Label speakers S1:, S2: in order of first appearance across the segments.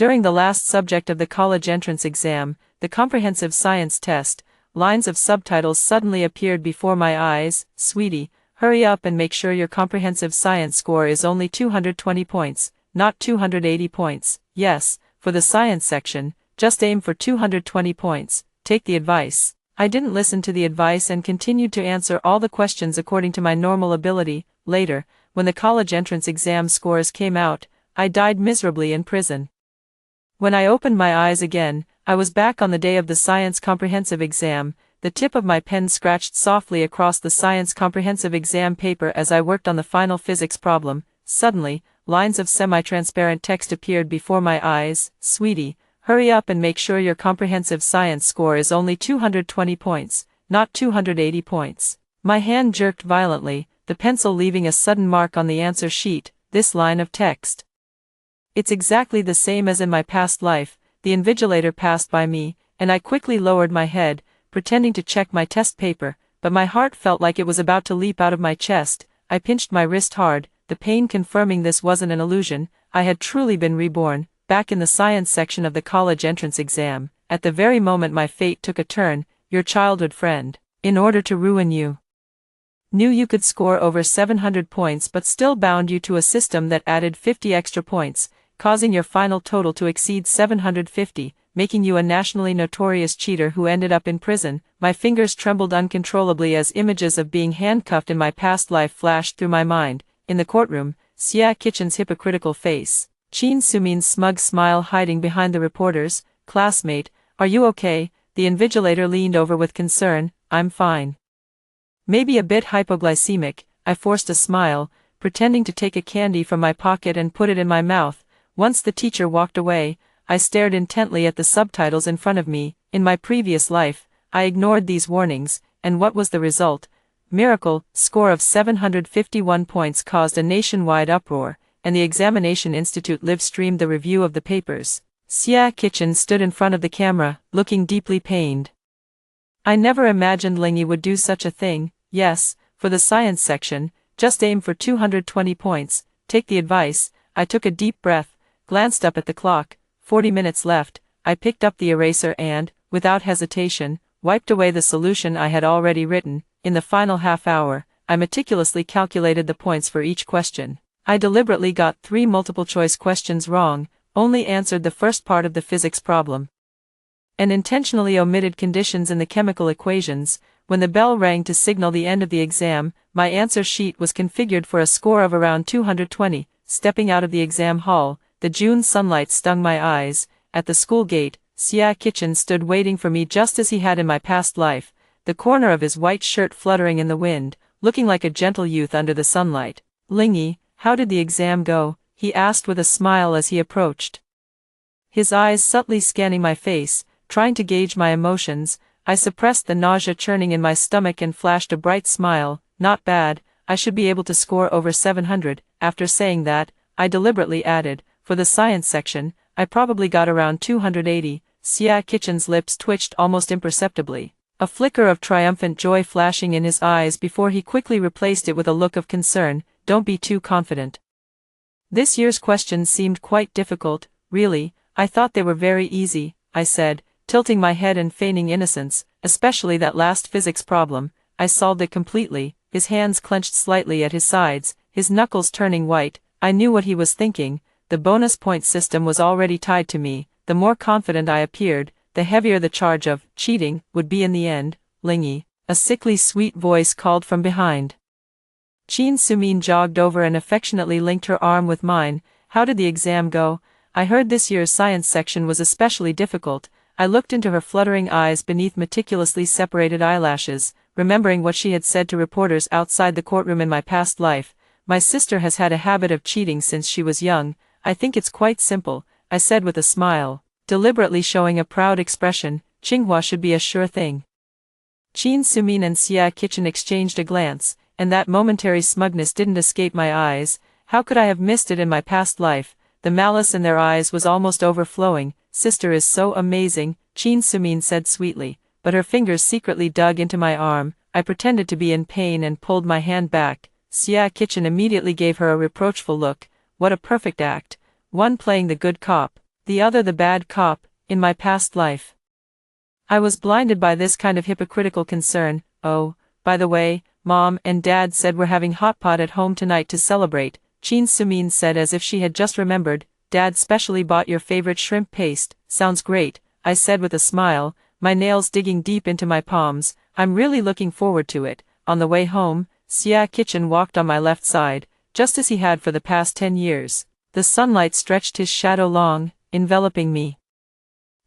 S1: During the last subject of the college entrance exam, the comprehensive science test, lines of subtitles suddenly appeared before my eyes. Sweetie, hurry up and make sure your comprehensive science score is only 220 points, not 280 points. Yes, for the science section, just aim for 220 points, take the advice. I didn't listen to the advice and continued to answer all the questions according to my normal ability. Later, when the college entrance exam scores came out, I died miserably in prison. When I opened my eyes again, I was back on the day of the science comprehensive exam. The tip of my pen scratched softly across the science comprehensive exam paper as I worked on the final physics problem. Suddenly, lines of semi-transparent text appeared before my eyes. Sweetie, hurry up and make sure your comprehensive science score is only 220 points, not 280 points. My hand jerked violently, the pencil leaving a sudden mark on the answer sheet. This line of text. It's exactly the same as in my past life. The invigilator passed by me, and I quickly lowered my head, pretending to check my test paper, but my heart felt like it was about to leap out of my chest. I pinched my wrist hard, the pain confirming this wasn't an illusion. I had truly been reborn, back in the science section of the college entrance exam, at the very moment my fate took a turn. Your childhood friend, in order to ruin you, knew you could score over 700 points but still bound you to a system that added 50 extra points, causing your final total to exceed 750, making you a nationally notorious cheater who ended up in prison. My fingers trembled uncontrollably as images of being handcuffed in my past life flashed through my mind. In the courtroom, Sia Kitchen's hypocritical face, Chin Sumin's smug smile hiding behind the reporters. Classmate, are you okay? The invigilator leaned over with concern. I'm fine. Maybe a bit hypoglycemic. I forced a smile, pretending to take a candy from my pocket and put it in my mouth. Once the teacher walked away, I stared intently at the subtitles in front of me. In my previous life, I ignored these warnings, and what was the result? Miracle, score of 751 points caused a nationwide uproar, and the Examination Institute live-streamed the review of the papers. Sia Kitchen stood in front of the camera, looking deeply pained. I never imagined Lingy would do such a thing. Yes, for the science section, just aim for 220 points, take the advice. I took a deep breath, glanced up at the clock. 40 minutes left. I picked up the eraser and, without hesitation, wiped away the solution I had already written. In the final half hour, I meticulously calculated the points for each question. I deliberately got 3 multiple-choice questions wrong, only answered the first part of the physics problem, and intentionally omitted conditions in the chemical equations. When the bell rang to signal the end of the exam, my answer sheet was configured for a score of around 220. Stepping out of the exam hall, the June sunlight stung my eyes. At the school gate, Sia Kitchen stood waiting for me just as he had in my past life, the corner of his white shirt fluttering in the wind, looking like a gentle youth under the sunlight. Lingy, how did the exam go? He asked with a smile as he approached, his eyes subtly scanning my face, trying to gauge my emotions. I suppressed the nausea churning in my stomach and flashed a bright smile. Not bad, I should be able to score over 700. After saying that, I deliberately added, for the science section, I probably got around 280. Sia Kitchen's lips twitched almost imperceptibly, a flicker of triumphant joy flashing in his eyes before he quickly replaced it with a look of concern. Don't be too confident. This year's questions seemed quite difficult. Really, I thought they were very easy, I said, tilting my head and feigning innocence. Especially that last physics problem. I solved it completely. His hands clenched slightly at his sides, his knuckles turning white. I knew what he was thinking. The bonus point system was already tied to me. The more confident I appeared, the heavier the charge of cheating would be in the end. Lingy, a sickly sweet voice called from behind. Chin Sumin jogged over and affectionately linked her arm with mine. How did the exam go? I heard this year's science section was especially difficult. I looked into her fluttering eyes beneath meticulously separated eyelashes, remembering what she had said to reporters outside the courtroom in my past life. My sister has had a habit of cheating since she was young. I think it's quite simple, I said with a smile, deliberately showing a proud expression. Tsinghua should be a sure thing. Chin Sumin and Sia Kitchen exchanged a glance, and that momentary smugness didn't escape my eyes. How could I have missed it in my past life? The malice in their eyes was almost overflowing. Sister is so amazing, Chin Sumin said sweetly, but her fingers secretly dug into my arm. I pretended to be in pain and pulled my hand back. Sia Kitchen immediately gave her a reproachful look. What a perfect act. One playing the good cop. the other the bad cop, in my past life. I was blinded by this kind of hypocritical concern. Oh, by the way, Mom and Dad said we're having hot pot at home tonight to celebrate, Chin Sumin said as if she had just remembered. Dad specially bought your favorite shrimp paste. Sounds great, I said with a smile, my nails digging deep into my palms. I'm really looking forward to it. On the way home, Xia Kitchen walked on my left side, just as he had for the past 10 years. The sunlight stretched his shadow long, enveloping me.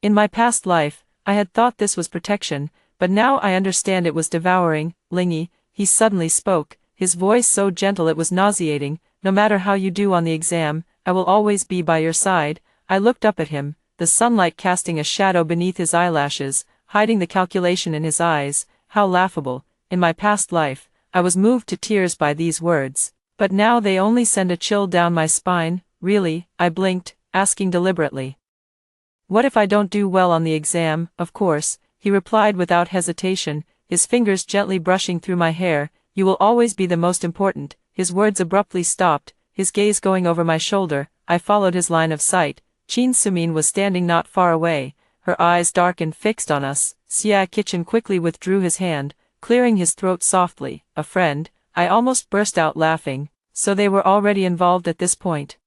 S1: In my past life, I had thought this was protection, but now I understand it was devouring. Lingy, he suddenly spoke, his voice so gentle it was nauseating. No matter how you do on the exam, I will always be by your side. I looked up at him, the sunlight casting a shadow beneath his eyelashes, hiding the calculation in his eyes. How laughable. In my past life, I was moved to tears by these words, but now they only send a chill down my spine. Really? I blinked, asking deliberately. What if I don't do well on the exam? Of course, he replied without hesitation, his fingers gently brushing through my hair. You will always be the most important. His words abruptly stopped, his gaze going over my shoulder. I followed his line of sight. Chin Sumin was standing not far away, her eyes dark and fixed on us. Xia Kitchen quickly withdrew his hand, clearing his throat softly. A friend? I almost burst out laughing. So they were already involved at this point.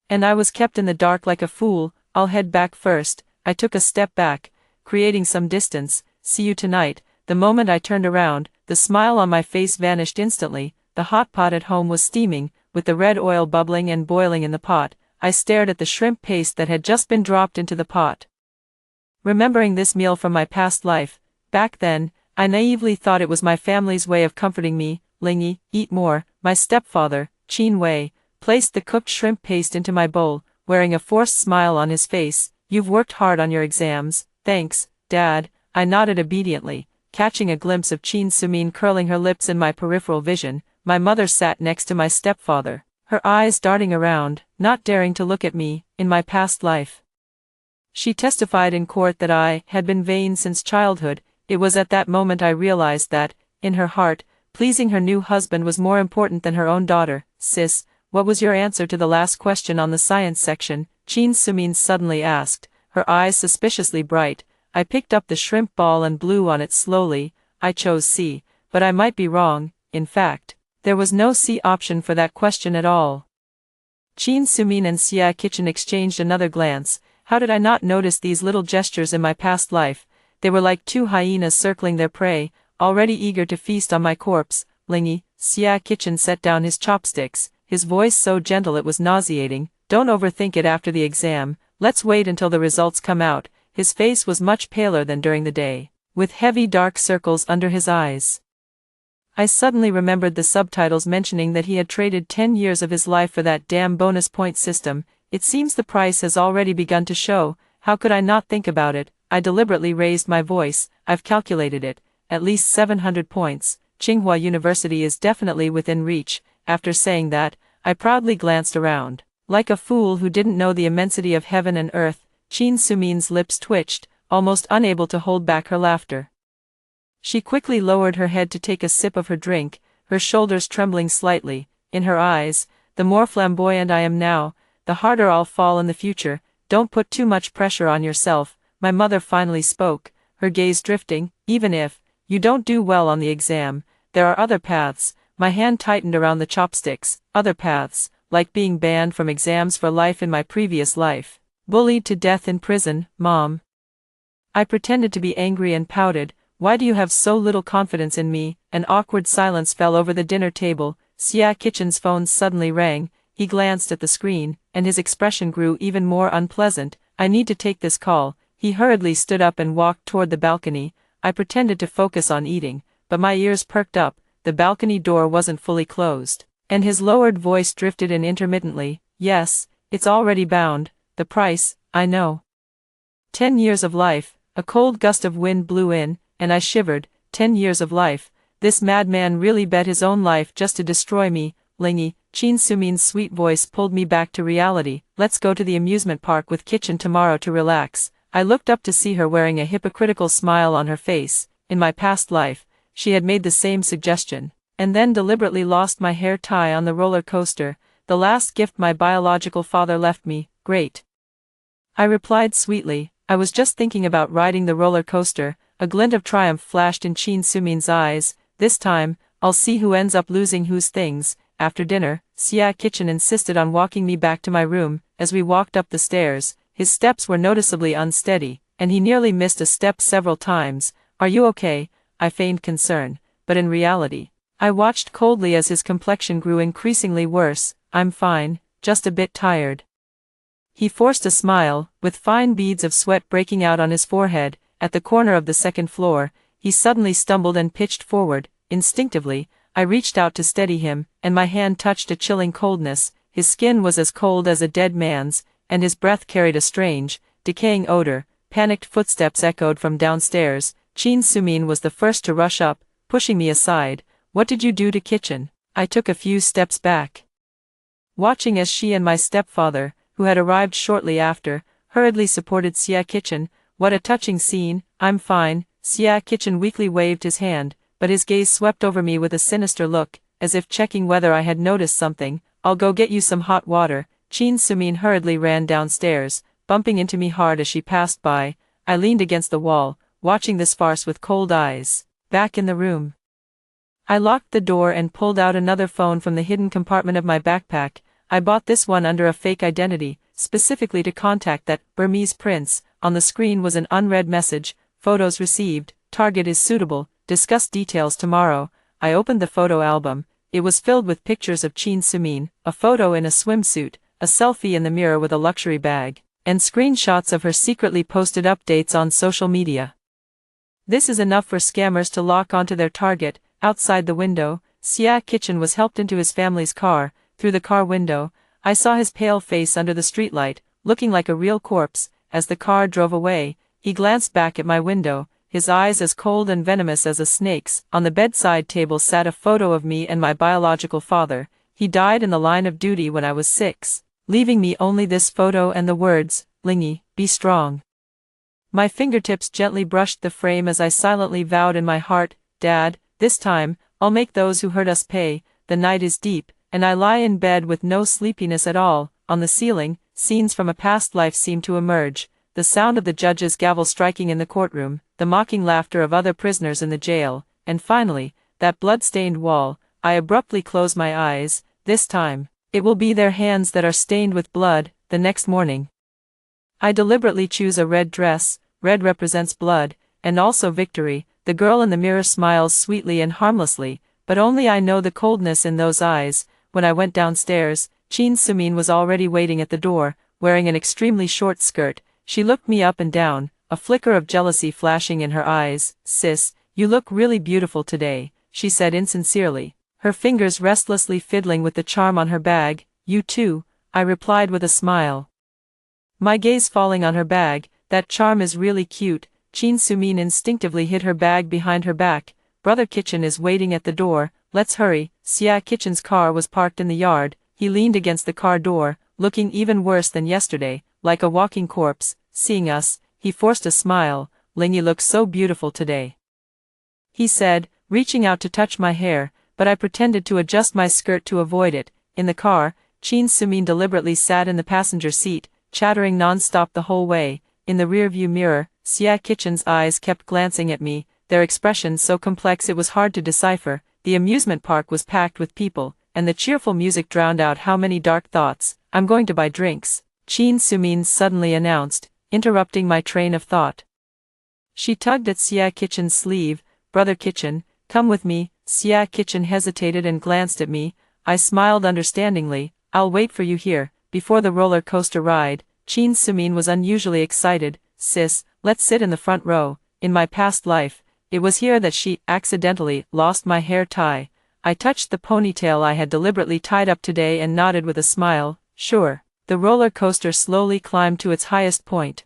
S1: And I was kept in the dark like a fool. I'll head back first. I took a step back, creating some distance. See you tonight. The moment I turned around, the smile on my face vanished instantly. The hot pot at home was steaming, with the red oil bubbling and boiling in the pot. I stared at the shrimp paste that had just been dropped into the pot. Remembering this meal from my past life, back then, I naively thought it was my family's way of comforting me. Lingy, eat more. My stepfather, Chin Wei, placed the cooked shrimp paste into my bowl, wearing a forced smile on his face. You've worked hard on your exams. Thanks, Dad. I nodded obediently, catching a glimpse of Chin Sumin curling her lips in my peripheral vision. My mother sat next to my stepfather, her eyes darting around, not daring to look at me. In my past life, she testified in court that I had been vain since childhood. It was at that moment I realized that, in her heart, pleasing her new husband was more important than her own daughter. Sis, what was your answer to the last question on the science section? Chin Sumin suddenly asked, her eyes suspiciously bright. I picked up the shrimp ball and blew on it slowly. I chose C, but I might be wrong. In fact, there was no C option for that question at all. Chin Sumin and Xia Kitchen exchanged another glance. How did I not notice these little gestures in my past life? They were like two hyenas circling their prey, already eager to feast on my corpse. Lingy, Xia Kitchen set down his chopsticks, his voice so gentle it was nauseating. Don't overthink it after the exam. Let's wait until the results come out. His face was much paler than during the day, with heavy dark circles under his eyes. I suddenly remembered the subtitles mentioning that he had traded 10 years of his life for that damn bonus point system. It seems the price has already begun to show. How could I not think about it? I deliberately raised my voice. I've calculated it. At least 700 points. Tsinghua University is definitely within reach. After saying that, I proudly glanced around. Like a fool who didn't know the immensity of heaven and earth, Chin Sumin's lips twitched, almost unable to hold back her laughter. She quickly lowered her head to take a sip of her drink, her shoulders trembling slightly. In her eyes, the more flamboyant I am now, the harder I'll fall in the future. Don't put too much pressure on yourself. My mother finally spoke, her gaze drifting. Even if you don't do well on the exam, there are other paths. My hand tightened around the chopsticks. Other paths, like being banned from exams for life in my previous life, bullied to death in prison. Mom. I pretended to be angry and pouted. Why do you have so little confidence in me? An awkward silence fell over the dinner table. Xia Kitchen's phone suddenly rang. He glanced at the screen, and his expression grew even more unpleasant. I need to take this call. He hurriedly stood up and walked toward the balcony. I pretended to focus on eating, but my ears perked up. The balcony door wasn't fully closed, and his lowered voice drifted in intermittently. Yes, it's already bound. The price, I know. 10 years of life. A cold gust of wind blew in, and I shivered. 10 years of life. This madman really bet his own life just to destroy me. Lingy, Chin Sumin's sweet voice pulled me back to reality. Let's go to the amusement park with Kitchen tomorrow to relax. I looked up to see her wearing a hypocritical smile on her face. In my past life, she had made the same suggestion, and then deliberately lost my hair tie on the roller coaster, the last gift my biological father left me. Great. I replied sweetly, I was just thinking about riding the roller coaster. A glint of triumph flashed in Chin Sumin's eyes. This time, I'll see who ends up losing whose things. After dinner, Sia Kitchen insisted on walking me back to my room. As we walked up the stairs, his steps were noticeably unsteady, and he nearly missed a step several times. Are you okay? I feigned concern, but in reality, I watched coldly as his complexion grew increasingly worse. I'm fine, just a bit tired. He forced a smile, with fine beads of sweat breaking out on his forehead. At the corner of the second floor, he suddenly stumbled and pitched forward. Instinctively, I reached out to steady him, and my hand touched a chilling coldness. His skin was as cold as a dead man's, and his breath carried a strange, decaying odor. Panicked footsteps echoed from downstairs. Chin Sumin was the first to rush up, pushing me aside. What did you do to Kitchen? I took a few steps back, watching as she and my stepfather, who had arrived shortly after, hurriedly supported Sia Kitchen. What a touching scene. I'm fine. Sia Kitchen weakly waved his hand, but his gaze swept over me with a sinister look, as if checking whether I had noticed something. I'll go get you some hot water. Chin Sumin hurriedly ran downstairs, bumping into me hard as she passed by. I leaned against the wall, watching this farce with cold eyes. Back in the room, I locked the door and pulled out another phone from the hidden compartment of my backpack. I bought this one under a fake identity, specifically to contact that Burmese prince. On the screen was an unread message. Photos received. Target is suitable. Discuss details tomorrow. I opened the photo album. It was filled with pictures of Chin Sumin, a photo in a swimsuit, a selfie in the mirror with a luxury bag, and screenshots of her secretly posted updates on social media. This is enough for scammers to lock onto their target. Outside the window, Sia Kitchen was helped into his family's car. Through the car window, I saw his pale face under the streetlight, looking like a real corpse. As the car drove away, he glanced back at my window, his eyes as cold and venomous as a snake's. On the bedside table sat a photo of me and my biological father. He died in the line of duty when I was 6, leaving me only this photo and the words, Lingy, be strong. My fingertips gently brushed the frame as I silently vowed in my heart, Dad, this time, I'll make those who hurt us pay. The night is deep, and I lie in bed with no sleepiness at all. On the ceiling, scenes from a past life seem to emerge. The sound of the judge's gavel striking in the courtroom, the mocking laughter of other prisoners in the jail, and finally, that blood-stained wall. I abruptly close my eyes. This time, it will be their hands that are stained with blood. The next morning, I deliberately choose a red dress. Red represents blood, and also victory. The girl in the mirror smiles sweetly and harmlessly, but only I know the coldness in those eyes. When I went downstairs, Chin Sumin was already waiting at the door, wearing an extremely short skirt. She looked me up and down, a flicker of jealousy flashing in her eyes. Sis, you look really beautiful today, she said insincerely, her fingers restlessly fiddling with the charm on her bag. You too, I replied with a smile, my gaze falling on her bag. That charm is really cute. Chin Sumin instinctively hid her bag behind her back. Brother Kitchen is waiting at the door. Let's hurry. Sia Kitchen's car was parked in the yard. He leaned against the car door, looking even worse than yesterday, like a walking corpse. Seeing us, he forced a smile. Lingy looks so beautiful today, he said, reaching out to touch my hair, but I pretended to adjust my skirt to avoid it. In the car, Chin Sumin deliberately sat in the passenger seat, chattering non-stop the whole way. In the rearview mirror, Sia Kitchen's eyes kept glancing at me, their expressions so complex it was hard to decipher. The amusement park was packed with people, and the cheerful music drowned out how many dark thoughts. I'm going to buy drinks, Chin Sumin suddenly announced, interrupting my train of thought. She tugged at Sia Kitchen's sleeve. Brother Kitchen, come with me. Sia Kitchen hesitated and glanced at me. I smiled understandingly. I'll wait for you here. Before the roller coaster ride, Chin Sumin was unusually excited. Sis, let's sit in the front row. In my past life, it was here that she accidentally lost my hair tie. I touched the ponytail I had deliberately tied up today and nodded with a smile. Sure. The roller coaster slowly climbed to its highest point,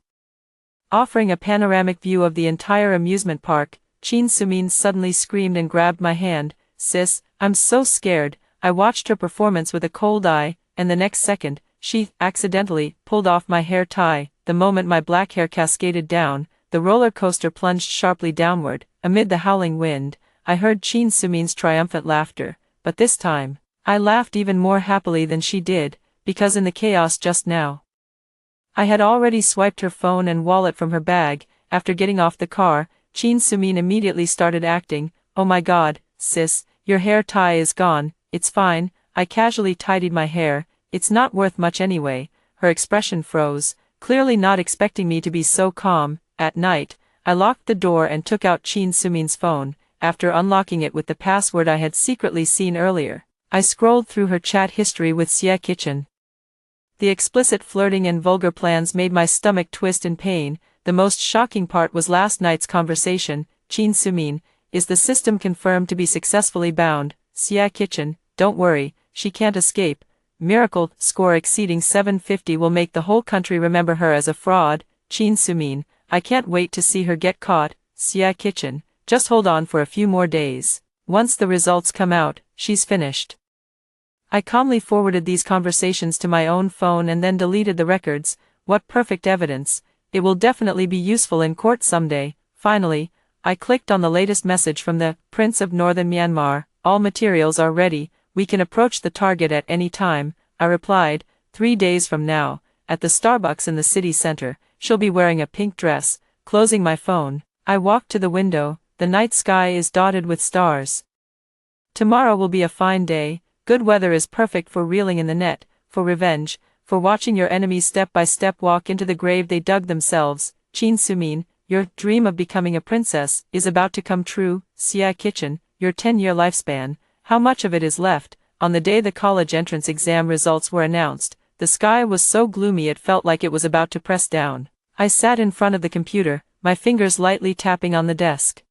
S1: offering a panoramic view of the entire amusement park. Chin Sumin suddenly screamed and grabbed my hand. Sis, I'm so scared. I watched her performance with a cold eye, and the next second, she accidentally pulled off my hair tie. The moment my black hair cascaded down, the roller coaster plunged sharply downward. Amid the howling wind, I heard Chin Sumin's triumphant laughter, but this time, I laughed even more happily than she did, because in the chaos just now, I had already swiped her phone and wallet from her bag. After getting off the car, Chin Sumin immediately started acting. "Oh my god, sis, your hair tie is gone." "It's fine." I casually tidied my hair. "It's not worth much anyway." Her expression froze, clearly not expecting me to be so calm. At night, I locked the door and took out Chin Sumin's phone. After unlocking it with the password I had secretly seen earlier, I scrolled through her chat history with Xia Kitchen. The explicit flirting and vulgar plans made my stomach twist in pain. The most shocking part was last night's conversation. "Chin Sumin, is the system confirmed to be successfully bound?" "Xia Kitchen, don't worry, she can't escape. Miracle score exceeding 750 will make the whole country remember her as a fraud." "Chin Sumin, I can't wait to see her get caught." "Xia Kitchen, just hold on for a few more days. Once the results come out, she's finished." I calmly forwarded these conversations to my own phone and then deleted the records. What perfect evidence. It will definitely be useful in court someday. Finally, I clicked on the latest message from the Prince of Northern Myanmar. "All materials are ready. We can approach the target at any time." I replied, 3 days from now, at the Starbucks in the city center. She'll be wearing a pink dress. Closing my phone, I walked to the window. The night sky is dotted with stars. Tomorrow will be a fine day. Good weather is perfect for reeling in the net, for revenge, for watching your enemies step by step walk into the grave they dug themselves. Chin Sumin, your dream of becoming a princess is about to come true. Xia Kitchen, your 10-year lifespan, how much of it is left? On the day the college entrance exam results were announced, the sky was so gloomy it felt like it was about to press down. I sat in front of the computer, my fingers lightly tapping on the desk.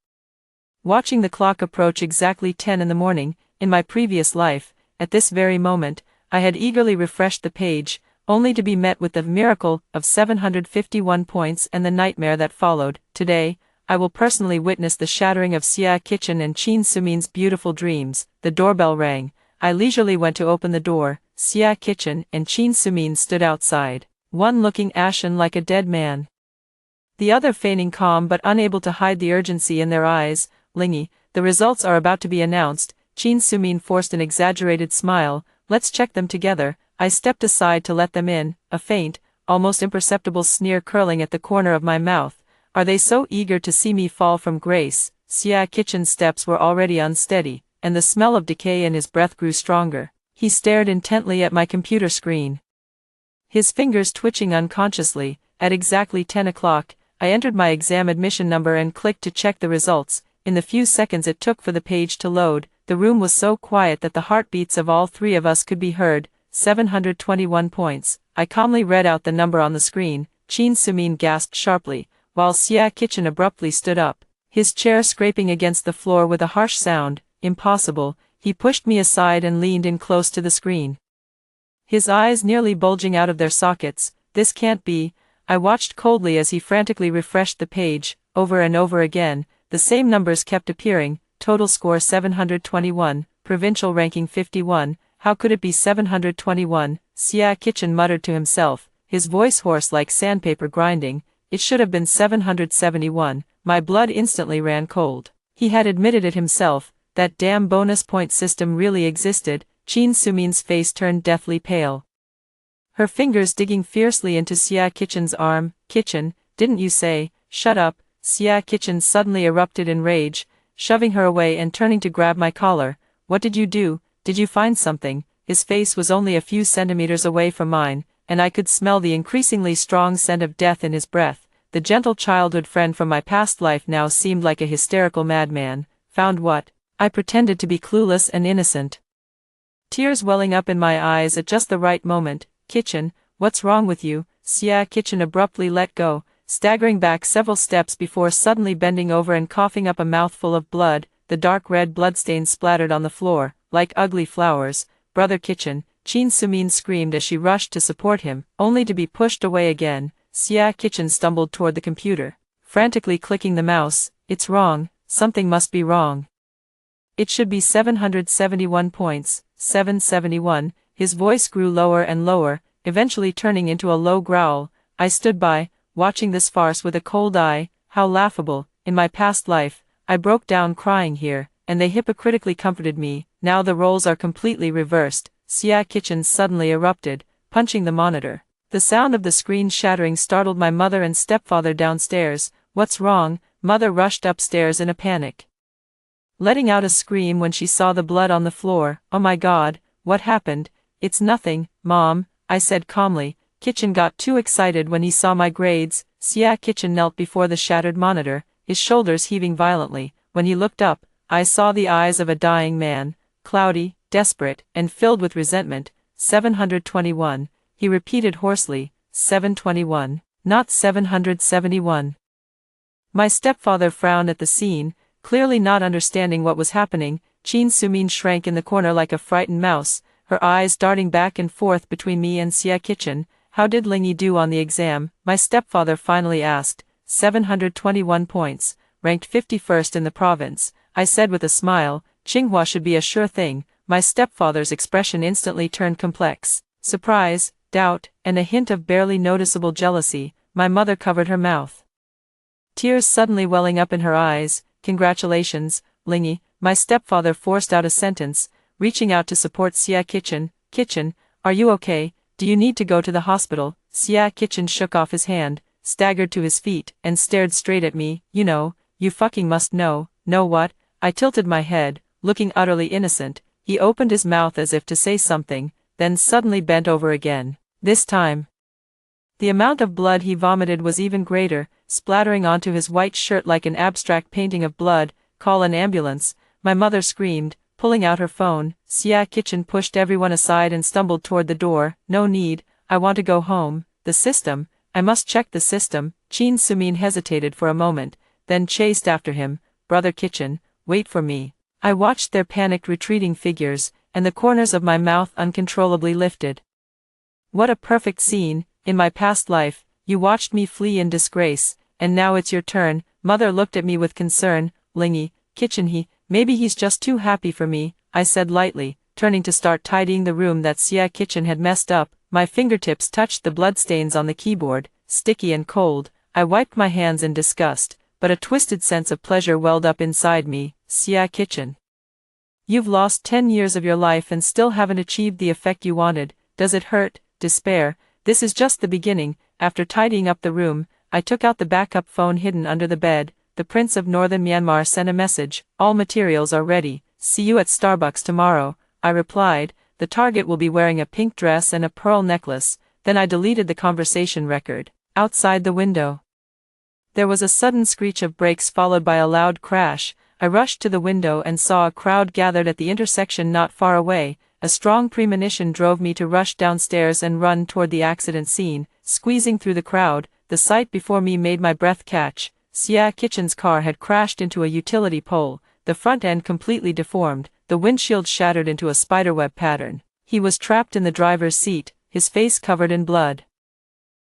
S1: Watching the clock approach exactly 10 in the morning, in my previous life, at this very moment, I had eagerly refreshed the page, only to be met with the miracle of 751 points and the nightmare that followed. Today, I will personally witness the shattering of Xia Kitchen and Chin Sumin's beautiful dreams. The doorbell rang. I leisurely went to open the door. Xia Kitchen and Chin Sumin stood outside, one looking ashen like a dead man, the other feigning calm but unable to hide the urgency in their eyes. "Lingy, the results are about to be announced." Chin Sumin forced an exaggerated smile. "Let's check them together." I stepped aside to let them in, a faint, almost imperceptible sneer curling at the corner of my mouth. Are they so eager to see me fall from grace? Xia Kitchen's steps were already unsteady, and the smell of decay in his breath grew stronger. He stared intently at my computer screen, his fingers twitching unconsciously. At exactly 10 o'clock, I entered my exam admission number and clicked to check the results. In the few seconds it took for the page to load, the room was so quiet that the heartbeats of all three of us could be heard. 721 points. I calmly read out the number on the screen. Chin Sumin gasped sharply, while Xia Kitchen abruptly stood up, his chair scraping against the floor with a harsh sound. "Impossible." He pushed me aside and leaned in close to the screen, his eyes nearly bulging out of their sockets. "This can't be." I watched coldly as he frantically refreshed the page. Over and over again, the same numbers kept appearing. Total score 721, provincial ranking 51. How could it be 721? Xia Kitchen muttered to himself, his voice hoarse like sandpaper grinding. It should have been 771. My blood instantly ran cold. He had admitted it himself. That damn bonus point system really existed. Chin Sumin's face turned deathly pale, her fingers digging fiercely into Xia Kitchen's arm. "Kitchen, didn't you say?" "Shut up." Xia Kitchen suddenly erupted in rage, shoving her away and turning to grab my collar. "What did you do? Did you find something?" His face was only a few centimeters away from mine, and I could smell the increasingly strong scent of death in his breath. The gentle childhood friend from my past life now seemed like a hysterical madman. "Found what?" I pretended to be clueless and innocent, tears welling up in my eyes at just the right moment. "Kitchen, what's wrong with you?" Xia Kitchen abruptly let go, staggering back several steps before suddenly bending over and coughing up a mouthful of blood. The dark red bloodstains splattered on the floor, like ugly flowers. "Brother Kitchen," Chin Sumin screamed as she rushed to support him, only to be pushed away again. Xia Kitchen stumbled toward the computer, frantically clicking the mouse. "It's wrong. Something must be wrong. It should be 771 points. 771. His voice grew lower and lower, eventually turning into a low growl. I stood by, watching this farce with a cold eye. How laughable. In my past life, I broke down crying here, and they hypocritically comforted me. Now the roles are completely reversed. Xia Kitchen suddenly erupted, punching the monitor. The sound of the screen shattering startled my mother and stepfather downstairs. "What's wrong?" Mother rushed upstairs in a panic, letting out a scream when she saw the blood on the floor. "Oh my God, what happened?" "It's nothing, Mom," I said calmly. Kitchen got too excited when he saw my grades. Kitchen knelt before the shattered monitor, his shoulders heaving violently. When he looked up, I saw the eyes of a dying man, cloudy, desperate, and filled with resentment. 721, he repeated hoarsely, 721, not 771. My stepfather frowned at the scene, clearly not understanding what was happening. Chin Sumin shrank in the corner like a frightened mouse, her eyes darting back and forth between me and Kitchen. "How did Lingyi do on the exam?" my stepfather finally asked. 721 points, ranked 51st in the province, I said with a smile. Tsinghua should be a sure thing. My stepfather's expression instantly turned complex. Surprise, doubt, and a hint of barely noticeable jealousy. My mother covered her mouth, tears suddenly welling up in her eyes. "Congratulations, Lingyi," my stepfather forced out a sentence, reaching out to support Kitchen. "Kitchen, are you okay? Do you need to go to the hospital?" Kitchen shook off his hand, staggered to his feet, and stared straight at me. You fucking must know." "Know what?" I tilted my head, looking utterly innocent. He opened his mouth as if to say something, then suddenly bent over again. This time, the amount of blood he vomited was even greater, splattering onto his white shirt like an abstract painting of blood. "Call an ambulance," my mother screamed, pulling out her phone. Kitchen pushed everyone aside and stumbled toward the door. "No need, I want to go home." "The system, I must check the system." Chin Sumin hesitated for a moment, then chased after him. "Brother Kitchen, wait for me." I watched their panicked retreating figures, and the corners of my mouth uncontrollably lifted. What a perfect scene. In my past life, you watched me flee in disgrace, and now it's your turn. Mother looked at me with concern. "Lingyi, Kitchen, maybe he's just too happy for me," I said lightly, turning to start tidying the room that Kitchen had messed up. My fingertips touched the bloodstains on the keyboard, sticky and cold. I wiped my hands in disgust, but a twisted sense of pleasure welled up inside me. Kitchen, you've lost 10 years of your life and still haven't achieved the effect you wanted. Does it hurt? Despair? This is just the beginning. After tidying up the room, I took out the backup phone hidden under the bed. The Prince of Northern Myanmar sent a message. "All materials are ready. See you at Starbucks tomorrow," I replied. "The target will be wearing a pink dress and a pearl necklace." Then I deleted the conversation record. Outside the window, there was a sudden screech of brakes followed by a loud crash. I rushed to the window and saw a crowd gathered at the intersection not far away. A strong premonition drove me to rush downstairs and run toward the accident scene. Squeezing through the crowd, the sight before me made my breath catch. Kitchen's car had crashed into a utility pole, the front end completely deformed, the windshield shattered into a spiderweb pattern. He was trapped in the driver's seat, his face covered in blood,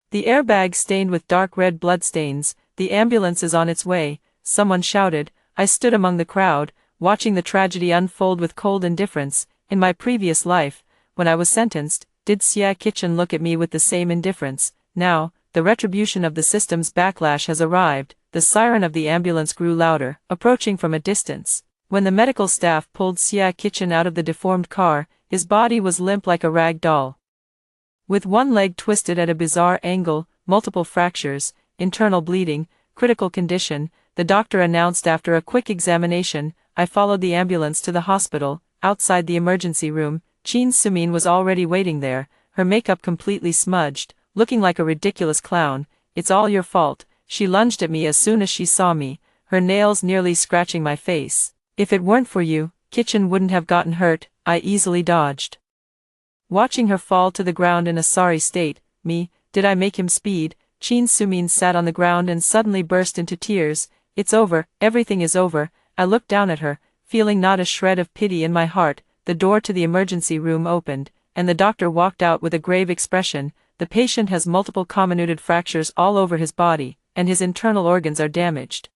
S1: the airbag stained with dark red bloodstains. "The ambulance is on its way," someone shouted. I stood among the crowd, watching the tragedy unfold with cold indifference. In my previous life, when I was sentenced, did Kitchen look at me with the same indifference? Now, the retribution of the system's backlash has arrived. The siren of the ambulance grew louder, approaching from a distance. When the medical staff pulled Kitchen out of the deformed car, his body was limp like a rag doll, with one leg twisted at a bizarre angle, multiple fractures, internal bleeding, critical condition, the doctor announced after a quick examination. I followed the ambulance to the hospital. Outside the emergency room, Chin Sumin was already waiting there, her makeup completely smudged, looking like a ridiculous clown. "It's all your fault." She lunged at me as soon as she saw me, her nails nearly scratching my face. "If it weren't for you, Kitchen wouldn't have gotten hurt." I easily dodged, watching her fall to the ground in a sorry state. Did I make him speed?" Chin Sumin sat on the ground and suddenly burst into tears. "It's over, everything is over." I looked down at her, feeling not a shred of pity in my heart. The door to the emergency room opened, and the doctor walked out with a grave expression. "The patient has multiple comminuted fractures all over his body, and his internal organs are damaged.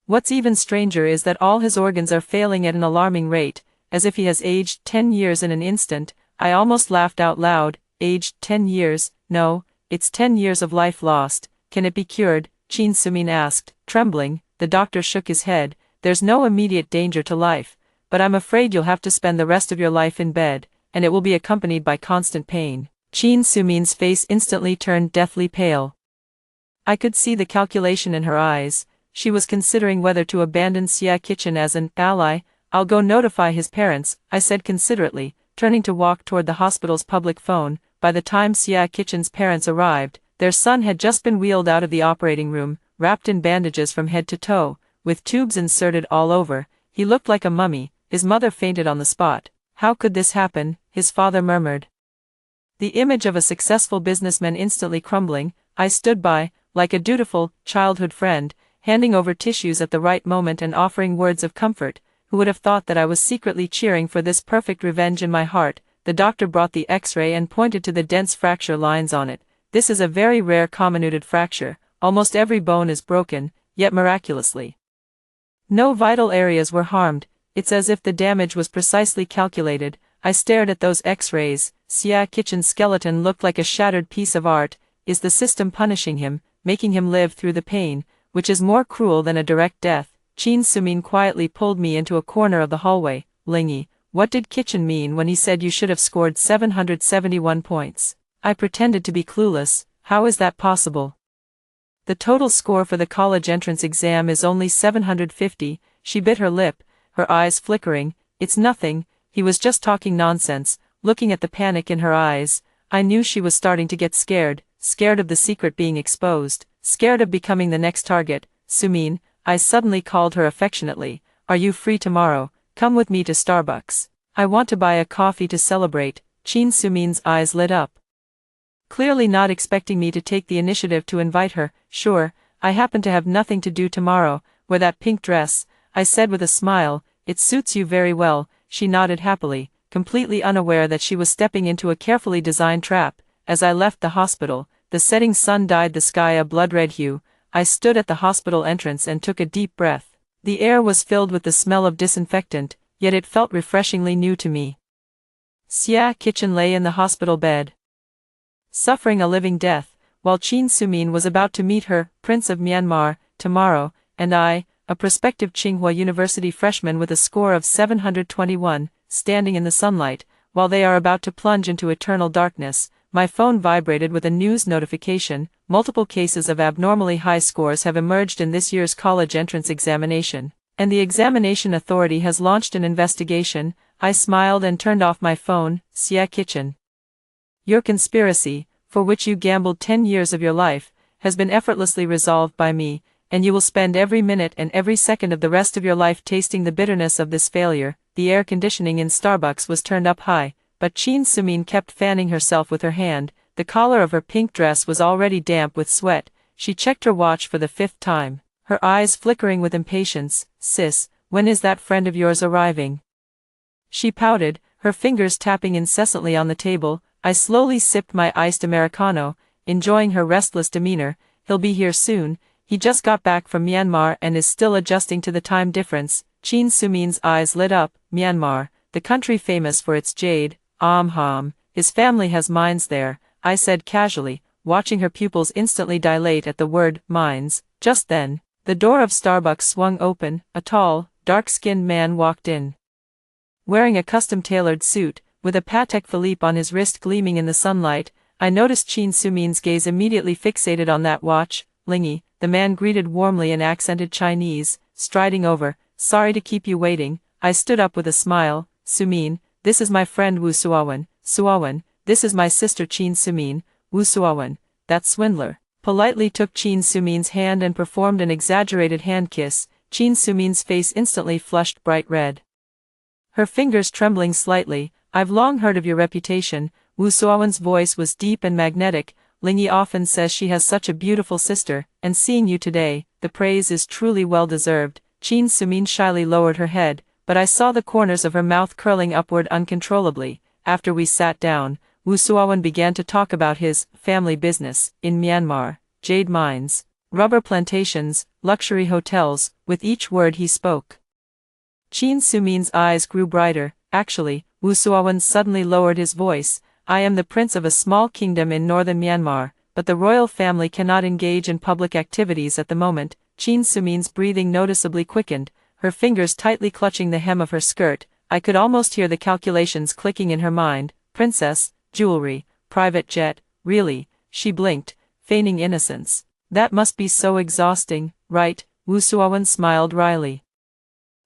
S1: What's even stranger is that all his organs are failing at an alarming rate, as if he has aged 10 years in an instant." I almost laughed out loud. "Aged 10 years? No, it's 10 years of life lost." "Can it be cured?" Chin Sumin asked, trembling. The doctor shook his head. "There's no immediate danger to life, but I'm afraid you'll have to spend the rest of your life in bed, and it will be accompanied by constant pain." Chin Sumin's face instantly turned deathly pale. I could see the calculation in her eyes. She was considering whether to abandon Xia Kitchen as an ally. "I'll go notify his parents," I said considerately, turning to walk toward the hospital's public phone. By the time Xia Kitchen's parents arrived, their son had just been wheeled out of the operating room, wrapped in bandages from head to toe, with tubes inserted all over. He looked like a mummy. His mother fainted on the spot. "How could this happen?" his father murmured. The image of a successful businessman instantly crumbling. I stood by, like a dutiful, childhood friend, handing over tissues at the right moment and offering words of comfort. Who would have thought that I was secretly cheering for this perfect revenge in my heart? The doctor brought the X-ray and pointed to the dense fracture lines on it. "This is a very rare comminuted fracture. Almost every bone is broken, yet miraculously no vital areas were harmed. It's as if the damage was precisely calculated." I stared at those X-rays. Xia Kitchen's skeleton looked like a shattered piece of art. Is the system punishing him, making him live through the pain, which is more cruel than a direct death? Chin Sumin quietly pulled me into a corner of the hallway. "Lingy, what did Kitchen mean when he said you should have scored 771 points? I pretended to be clueless. How is that possible? The total score for the college entrance exam is only 750. She bit her lip, her eyes flickering. "It's nothing, he was just talking nonsense." Looking at the panic in her eyes, I knew she was starting to get scared of the secret being exposed, scared of becoming the next target. "Sumin," I suddenly called her affectionately, "are you free tomorrow? Come with me to Starbucks. I want to buy a coffee to celebrate." Chin Sumin's eyes lit up, clearly not expecting me to take the initiative to invite her. "Sure, I happen to have nothing to do tomorrow. Wear that pink dress," I said with a smile. "It suits you very well." She nodded happily, completely unaware that she was stepping into a carefully designed trap. As I left the hospital, the setting sun dyed the sky a blood-red hue. I stood at the hospital entrance and took a deep breath. The air was filled with the smell of disinfectant, yet it felt refreshingly new to me. Xia Kitchen lay in the hospital bed, suffering a living death, while Chin Sumin was about to meet her Prince of Myanmar tomorrow, and I, a prospective Tsinghua University freshman with a score of 721, standing in the sunlight, while they are about to plunge into eternal darkness. My phone vibrated with a news notification. Multiple cases of abnormally high scores have emerged in this year's college entrance examination, and the examination authority has launched an investigation. I smiled and turned off my phone. "Xia Kitchen, your conspiracy, for which you gambled 10 years of your life, has been effortlessly resolved by me, and you will spend every minute and every second of the rest of your life tasting the bitterness of this failure." The air conditioning in Starbucks was turned up high, but Chin Sumin kept fanning herself with her hand. The collar of her pink dress was already damp with sweat. She checked her watch for the 5th time, her eyes flickering with impatience. "Sis, when is that friend of yours arriving?" She pouted, her fingers tapping incessantly on the table. I slowly sipped my iced Americano, enjoying her restless demeanor. "He'll be here soon. He just got back from Myanmar and is still adjusting to the time difference." Chin Sumin's eyes lit up. "Myanmar, the country famous for its jade. His family has mines there," I said casually, watching her pupils instantly dilate at the word mines. Just then, the door of Starbucks swung open. A tall, dark-skinned man walked in, wearing a custom-tailored suit, with a Patek Philippe on his wrist gleaming in the sunlight. I noticed Chin Sumin's gaze immediately fixated on that watch. "Lingy," the man greeted warmly in accented Chinese, striding over. "Sorry to keep you waiting." I stood up with a smile. "Sumin, this is my friend Wu Suawan. Suawan, this is my sister Chin Sumin." Wu Suawan, that swindler, politely took Chin Sumin's hand and performed an exaggerated hand kiss. Chin Sumin's face instantly flushed bright red, her fingers trembling slightly. "I've long heard of your reputation." Wu Suawan's voice was deep and magnetic. "Lingy often says she has such a beautiful sister, and seeing you today, the praise is truly well deserved." Chin Sumin shyly lowered her head, but I saw the corners of her mouth curling upward uncontrollably. After we sat down, Wu Suawan began to talk about his family business in Myanmar: jade mines, rubber plantations, luxury hotels. With each word he spoke, Chin Sumin's eyes grew brighter. "Actually," Wu Suawan suddenly lowered his voice, "I am the prince of a small kingdom in northern Myanmar, but the royal family cannot engage in public activities at the moment." Chin Sumin's breathing noticeably quickened, her fingers tightly clutching the hem of her skirt. I could almost hear the calculations clicking in her mind. "Princess, jewelry, private jet, really, she blinked, feigning innocence. That must be so exhausting, right? Woo Suawan smiled wryly.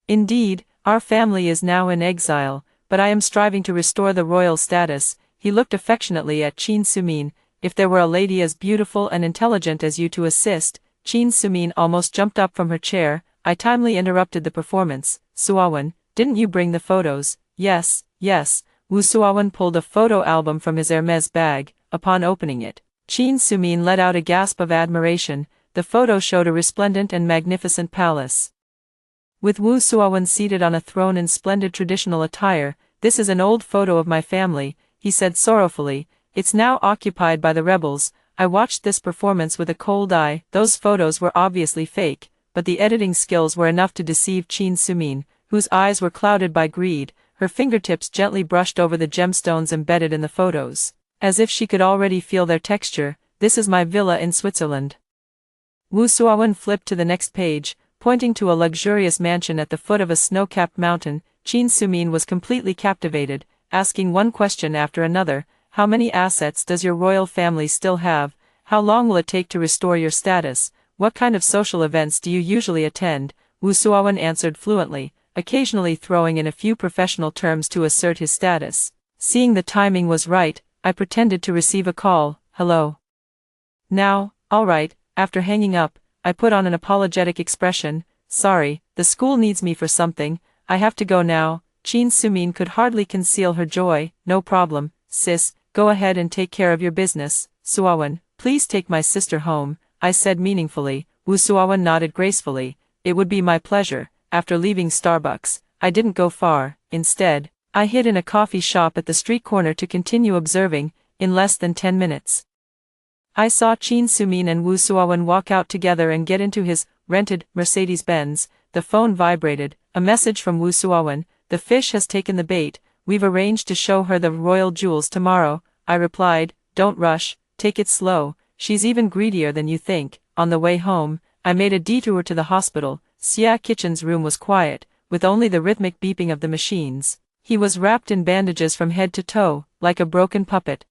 S1: Indeed, our family is now in exile, but I am striving to restore the royal status. He looked affectionately at Chin Sumin. If there were a lady as beautiful and intelligent as you to assist. Chin Sumin almost jumped up from her chair. I timely interrupted the performance. Suawan, didn't you bring the photos? Yes, yes. Woo Suawan pulled a photo album from his Hermes bag. Upon opening it, Chin Sumin let out a gasp of admiration. The photo showed a resplendent and magnificent palace, with Woo Suawan seated on a throne in splendid traditional attire. This is an old photo of my family, he said sorrowfully. It's now occupied by the rebels. I watched this performance with a cold eye. Those photos were obviously fake, but the editing skills were enough to deceive Chin Sumin, whose eyes were clouded by greed. Her fingertips gently brushed over the gemstones embedded in the photos, as if she could already feel their texture. This is my villa in Switzerland. Woo Suawan flipped to the next page, pointing to a luxurious mansion at the foot of a snow-capped mountain. Chin Sumin was completely captivated, asking one question after another. How many assets does your royal family still have? How long will it take to restore your status? What kind of social events do you usually attend? Woo Suawan answered fluently, occasionally throwing in a few professional terms to assert his status. Seeing the timing was right, I pretended to receive a call. Hello. Now, all right. After hanging up, I put on an apologetic expression. Sorry, the school needs me for something. I have to go now. Chin Sumin could hardly conceal her joy. No problem, sis, go ahead and take care of your business. Suawan, please take my sister home, I said meaningfully. Woo Suawan nodded gracefully. It would be my pleasure. After leaving Starbucks, I didn't go far. Instead, I hid in a coffee shop at the street corner to continue observing. In less than 10 minutes, I saw Chin Sumin and Woo Suawan walk out together and get into his rented Mercedes-Benz. The phone vibrated. A message from Woo Suawan. The fish has taken the bait. We've arranged to show her the royal jewels tomorrow. I replied, don't rush, take it slow. She's even greedier than you think. On the way home, I made a detour to the hospital. Xia Kitchen's room was quiet, with only the rhythmic beeping of the machines. He was wrapped in bandages from head to toe, like a broken puppet.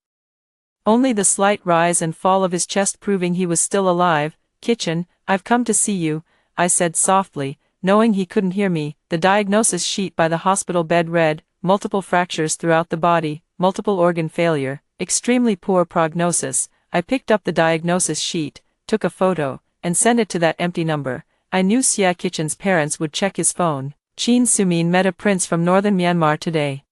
S1: Only the slight rise and fall of his chest proving he was still alive. Kitchen, I've come to see you, I said softly, knowing he couldn't hear me. The diagnosis sheet by the hospital bed read, multiple fractures throughout the body, multiple organ failure, extremely poor prognosis. I picked up the diagnosis sheet, took a photo, and sent it to that empty number. I knew Xia Kitchen's parents would check his phone. Chin Sumin met a prince from northern Myanmar today.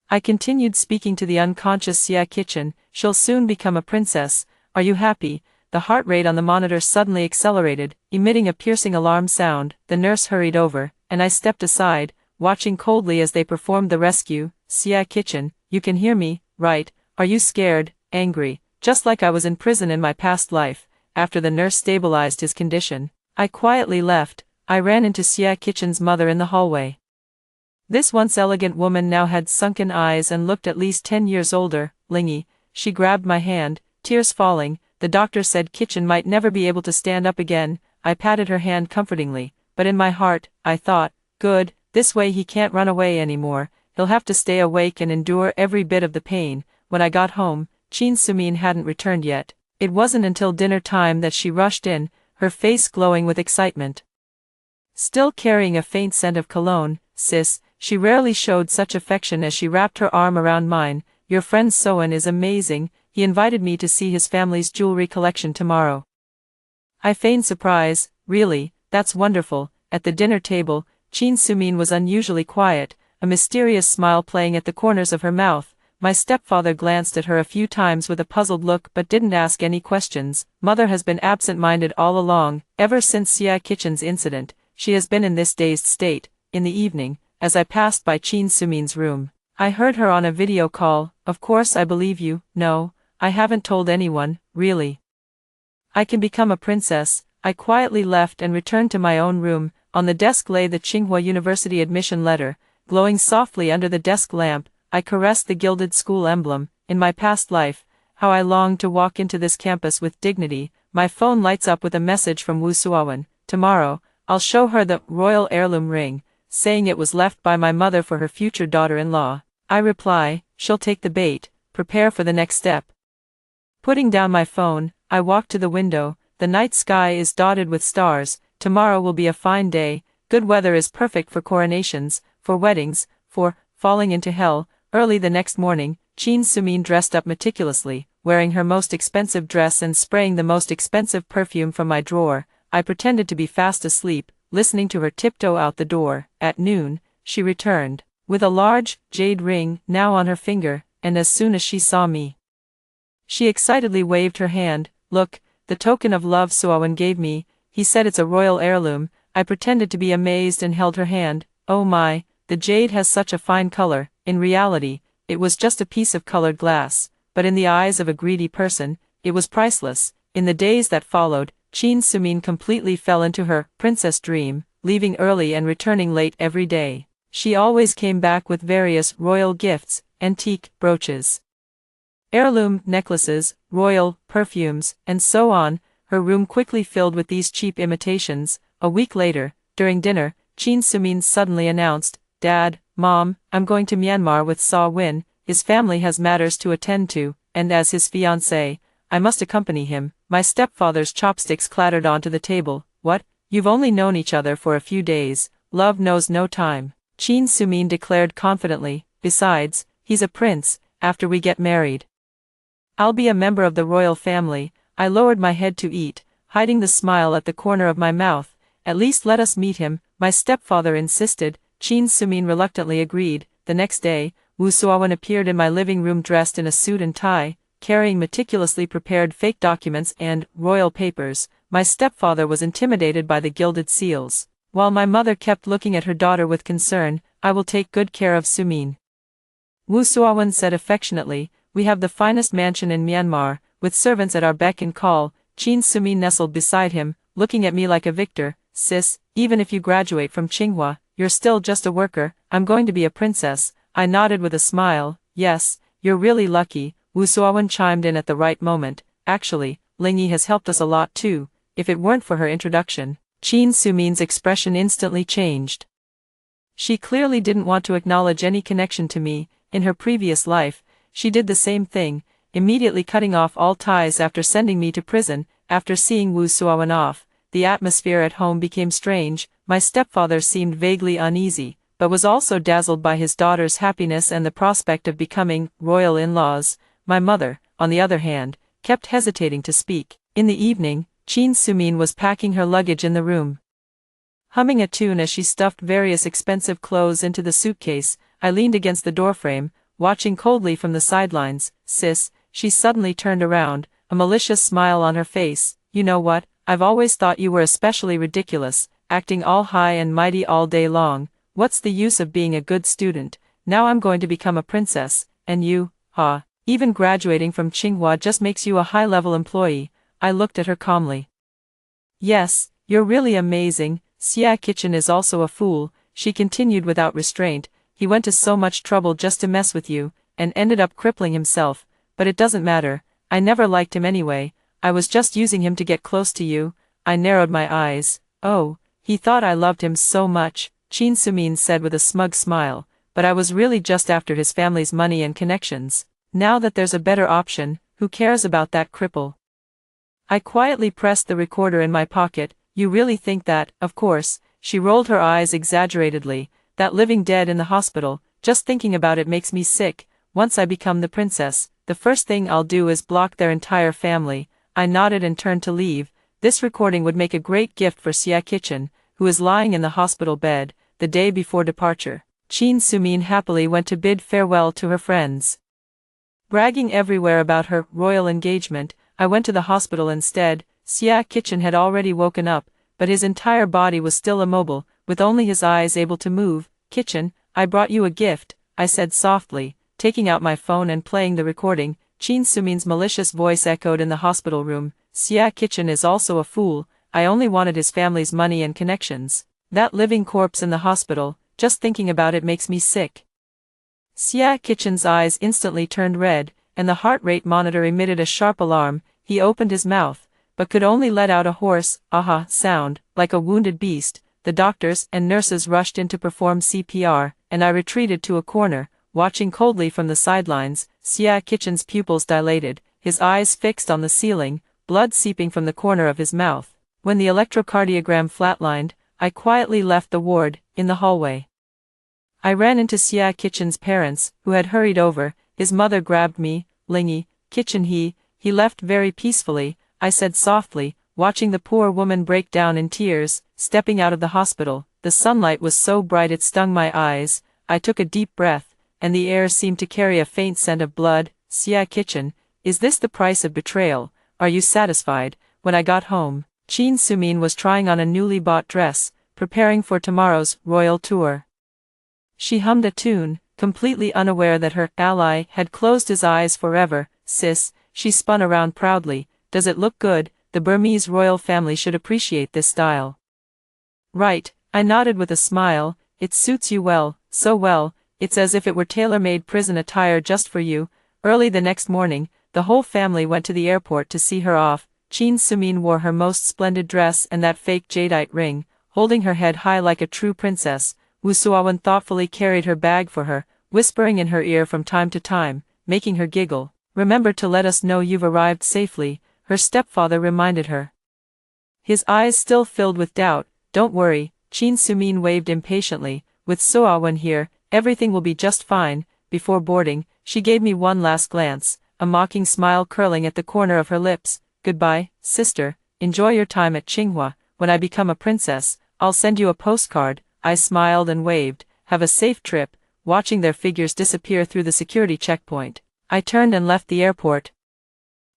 S1: I continued speaking to the unconscious Xia Kitchen. She'll soon become a princess. Are you happy? The heart rate on the monitor suddenly accelerated, emitting a piercing alarm sound. The nurse hurried over, and I stepped aside, watching coldly as they performed the rescue. Xia Kitchen, you can hear me, right? Are you scared, angry, just like I was in prison in my past life? After the nurse stabilized his condition, I quietly left. I ran into Xia Kitchen's mother in the hallway. This once elegant woman now had sunken eyes and looked at least 10 years older. Lingy, she grabbed my hand, tears falling. The doctor said Kitchen might never be able to stand up again. I patted her hand comfortingly, but in my heart, I thought, good, this way he can't run away anymore. He'll have to stay awake and endure every bit of the pain. When I got home, Chin Sumin hadn't returned yet. It wasn't until dinner time that she rushed in, her face glowing with excitement. Still carrying a faint scent of cologne. Sis, she rarely showed such affection as she wrapped her arm around mine. Your friend Soan is amazing. He invited me to see his family's jewelry collection tomorrow. I feigned surprise. Really, that's wonderful. At the dinner table, Chin Sumin was unusually quiet, a mysterious smile playing at the corners of her mouth. My stepfather glanced at her a few times with a puzzled look but didn't ask any questions. Mother has been absent-minded all along. Ever since Xia Kitchen's incident, she has been in this dazed state. In the evening, as I passed by Chin Sumin's room, I heard her on a video call. Of course I believe you. No, I haven't told anyone, really. I can become a princess. I quietly left and returned to my own room. On the desk lay the Tsinghua University admission letter, glowing softly under the desk lamp. I caressed the gilded school emblem. In my past life, how I longed to walk into this campus with dignity. My phone lights up with a message from Woo Suawan. Tomorrow, I'll show her the royal heirloom ring, saying it was left by my mother for her future daughter-in-law. I reply, she'll take the bait. prepare for the next step. Putting down my phone, I walk to the window. The night sky is dotted with stars. Tomorrow will be a fine day. Good weather is perfect for coronations, for weddings, for falling into hell. Early the next morning, Chin Sumin dressed up meticulously, wearing her most expensive dress and spraying the most expensive perfume from my drawer. I pretended to be fast asleep, listening to her tiptoe out the door. At noon, she returned, with a large, jade ring now on her finger, and as soon as she saw me, she excitedly waved her hand. Look, the token of love Suawan gave me. He said it's a royal heirloom. I pretended to be amazed and held her hand. Oh my, the jade has such a fine color. In reality, it was just a piece of colored glass, but in the eyes of a greedy person, it was priceless. In the days that followed, Chin Sumin completely fell into her princess dream, leaving early and returning late every day. She always came back with various royal gifts, antique brooches, heirloom necklaces, royal perfumes, and so on. Her room quickly filled with these cheap imitations. A week later, during dinner, Chin Sumin suddenly announced, "Dad, Mom, I'm going to Myanmar with Saw Win. His family has matters to attend to, and as his fiancée, I must accompany him." My stepfather's chopsticks clattered onto the table. "What? You've only known each other for a few days. Love knows no time," Chin Sumin declared confidently. "Besides, he's a prince. After we get married, I'll be a member of the royal family." I lowered my head to eat, hiding the smile at the corner of my mouth. "At least let us meet him," my stepfather insisted. Chin Sumin reluctantly agreed. The next day, Wu Suawan appeared in my living room dressed in a suit and tie, carrying meticulously prepared fake documents and royal papers. My stepfather was intimidated by the gilded seals, while my mother kept looking at her daughter with concern. "I will take good care of Sumin," Wu Suawan said affectionately. "We have the finest mansion in Myanmar, with servants at our beck and call." Chin Sumin nestled beside him, looking at me like a victor. "Sis, even if you graduate from Tsinghua, you're still just a worker. I'm going to be a princess." I nodded with a smile. "Yes, you're really lucky." Wu Suawan chimed in at the right moment. "Actually, Lingyi has helped us a lot too. If it weren't for her introduction." Chin Sumin's expression instantly changed. She clearly didn't want to acknowledge any connection to me. In her previous life, she did the same thing, immediately cutting off all ties after sending me to prison. After seeing Wu Suawan off, the atmosphere at home became strange. My stepfather seemed vaguely uneasy, but was also dazzled by his daughter's happiness and the prospect of becoming royal in-laws. My mother, on the other hand, kept hesitating to speak. In the evening, Chin Sumin was packing her luggage in the room, humming a tune as she stuffed various expensive clothes into the suitcase. I leaned against the doorframe, watching coldly from the sidelines. "Sis," she suddenly turned around, a malicious smile on her face. "You know what? I've always thought you were especially ridiculous, acting all high and mighty all day long. What's the use of being a good student? Now I'm going to become a princess, and you, even graduating from Tsinghua just makes you a high-level employee." I looked at her calmly. "Yes, you're really amazing. Xia Kitchen is also a fool," she continued without restraint. "He went to so much trouble just to mess with you, and ended up crippling himself. But it doesn't matter. I never liked him anyway. I was just using him to get close to you." I narrowed my eyes. "Oh, he thought I loved him so much," Chin Sumin said with a smug smile, "but I was really just after his family's money and connections. Now that there's a better option, who cares about that cripple?" I quietly pressed the recorder in my pocket. "You really think that?" "Of course," she rolled her eyes exaggeratedly. "That living dead in the hospital, just thinking about it makes me sick. Once I become the princess, the first thing I'll do is block their entire family." I nodded and turned to leave. This recording would make a great gift for Xia Kitchen, who is lying in the hospital bed. The day before departure, Chin Sumin happily went to bid farewell to her friends, bragging everywhere about her royal engagement. I went to the hospital instead. Xia Kitchen had already woken up, but his entire body was still immobile, with only his eyes able to move. "Kitchen, I brought you a gift," I said softly, taking out my phone and playing the recording. Chin Sumin's malicious voice echoed in the hospital room. "Xia Kitchen is also a fool. I only wanted his family's money and connections. That living corpse in the hospital, just thinking about it makes me sick." Xia Kitchen's eyes instantly turned red, and the heart rate monitor emitted a sharp alarm. He opened his mouth, but could only let out a hoarse, "aha" sound, like a wounded beast. The doctors and nurses rushed in to perform CPR, and I retreated to a corner, watching coldly from the sidelines. Xia Kitchen's pupils dilated, his eyes fixed on the ceiling, blood seeping from the corner of his mouth. When the electrocardiogram flatlined, I quietly left the ward. In the hallway, I ran into Xia Kitchen's parents, who had hurried over. His mother grabbed me. Lingy, Kitchen he left very peacefully, I said softly, watching the poor woman break down in tears. Stepping out of the hospital, the sunlight was so bright it stung my eyes. I took a deep breath, and the air seemed to carry a faint scent of blood. Xia Kitchen, is this the price of betrayal? Are you satisfied? When I got home, Qin Sumin was trying on a newly bought dress, preparing for tomorrow's royal tour. She hummed a tune, completely unaware that her ally had closed his eyes forever. Sis, she spun around proudly, does it look good? The Burmese royal family should appreciate this style. Right, I nodded with a smile, it suits you well, so well, it's as if it were tailor-made prison attire just for you. Early the next morning, the whole family went to the airport to see her off. Qin Sumin wore her most splendid dress and that fake jadeite ring, holding her head high like a true princess. Wu Suawen thoughtfully carried her bag for her, whispering in her ear from time to time, making her giggle. Remember to let us know you've arrived safely, her stepfather reminded her. His eyes still filled with doubt. Don't worry, Qin Sumin waved impatiently, with Suawen here, everything will be just fine. Before boarding, she gave me one last glance, a mocking smile curling at the corner of her lips. Goodbye, sister, enjoy your time at Tsinghua. When I become a princess, I'll send you a postcard. I smiled and waved. Have a safe trip. Watching their figures disappear through the security checkpoint, I turned and left the airport.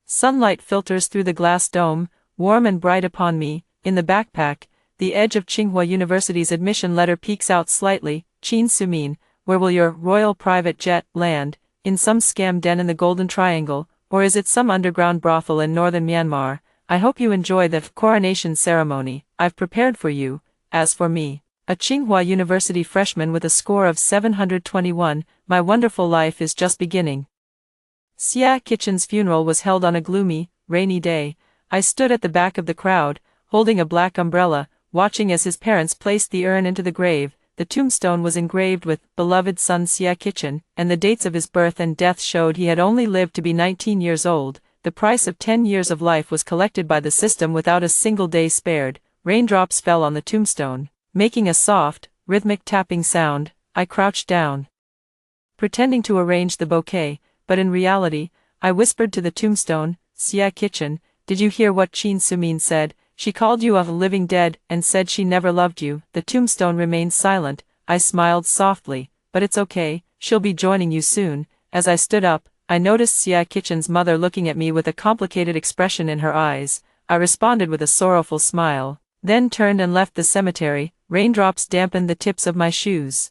S1: Sunlight filters through the glass dome, warm and bright upon me. In the backpack, the edge of Tsinghua University's admission letter peeks out slightly. Qin Sumin, where will your royal private jet land? In some scam den in the Golden Triangle, or is it some underground brothel in northern Myanmar? I hope you enjoy the coronation ceremony I've prepared for you. As for me, a Tsinghua University freshman with a score of 721, my wonderful life is just beginning. Xia Kitchen's funeral was held on a gloomy, rainy day. I stood at the back of the crowd, holding a black umbrella, watching as his parents placed the urn into the grave. The tombstone was engraved with beloved son Xia Kitchen, and the dates of his birth and death showed he had only lived to be 19 years old. The price of 10 years of life was collected by the system without a single day spared. Raindrops fell on the tombstone, making a soft, rhythmic tapping sound. I crouched down, pretending to arrange the bouquet, but in reality, I whispered to the tombstone, Xia Kitchen, did you hear what Qin Sumin said? She called you a living dead and said she never loved you. The tombstone remained silent. I smiled softly, but it's okay, she'll be joining you soon. As I stood up, I noticed Xia Kitchen's mother looking at me with a complicated expression in her eyes. I responded with a sorrowful smile, then turned and left the cemetery. Raindrops dampened the tips of my shoes.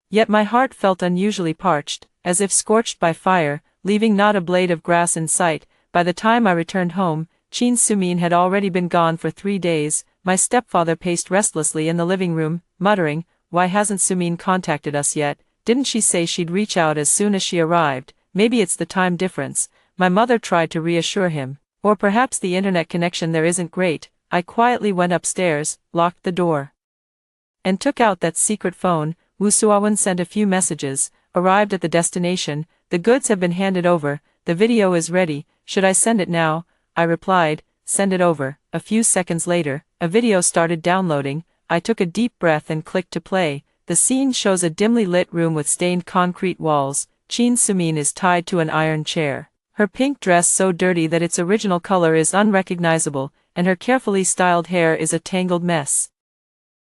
S1: Yet my heart felt unusually parched, as if scorched by fire, leaving not a blade of grass in sight. By the time I returned home, Qin Sumin had already been gone for 3 days. My stepfather paced restlessly in the living room, muttering, why hasn't Sumin contacted us yet? Didn't she say she'd reach out as soon as she arrived? Maybe it's the time difference. My mother tried to reassure him. Or perhaps the internet connection there isn't great. I quietly went upstairs, locked the door, and took out that secret phone. Wu Suawen sent a few messages. Arrived at the destination. The goods have been handed over. The video is ready. Should I send it now? I replied, send it over. A few seconds later, a video started downloading. I took a deep breath and clicked to play. The scene shows a dimly lit room with stained concrete walls. Qin Sumin is tied to an iron chair, her pink dress so dirty that its original color is unrecognizable, and her carefully styled hair is a tangled mess.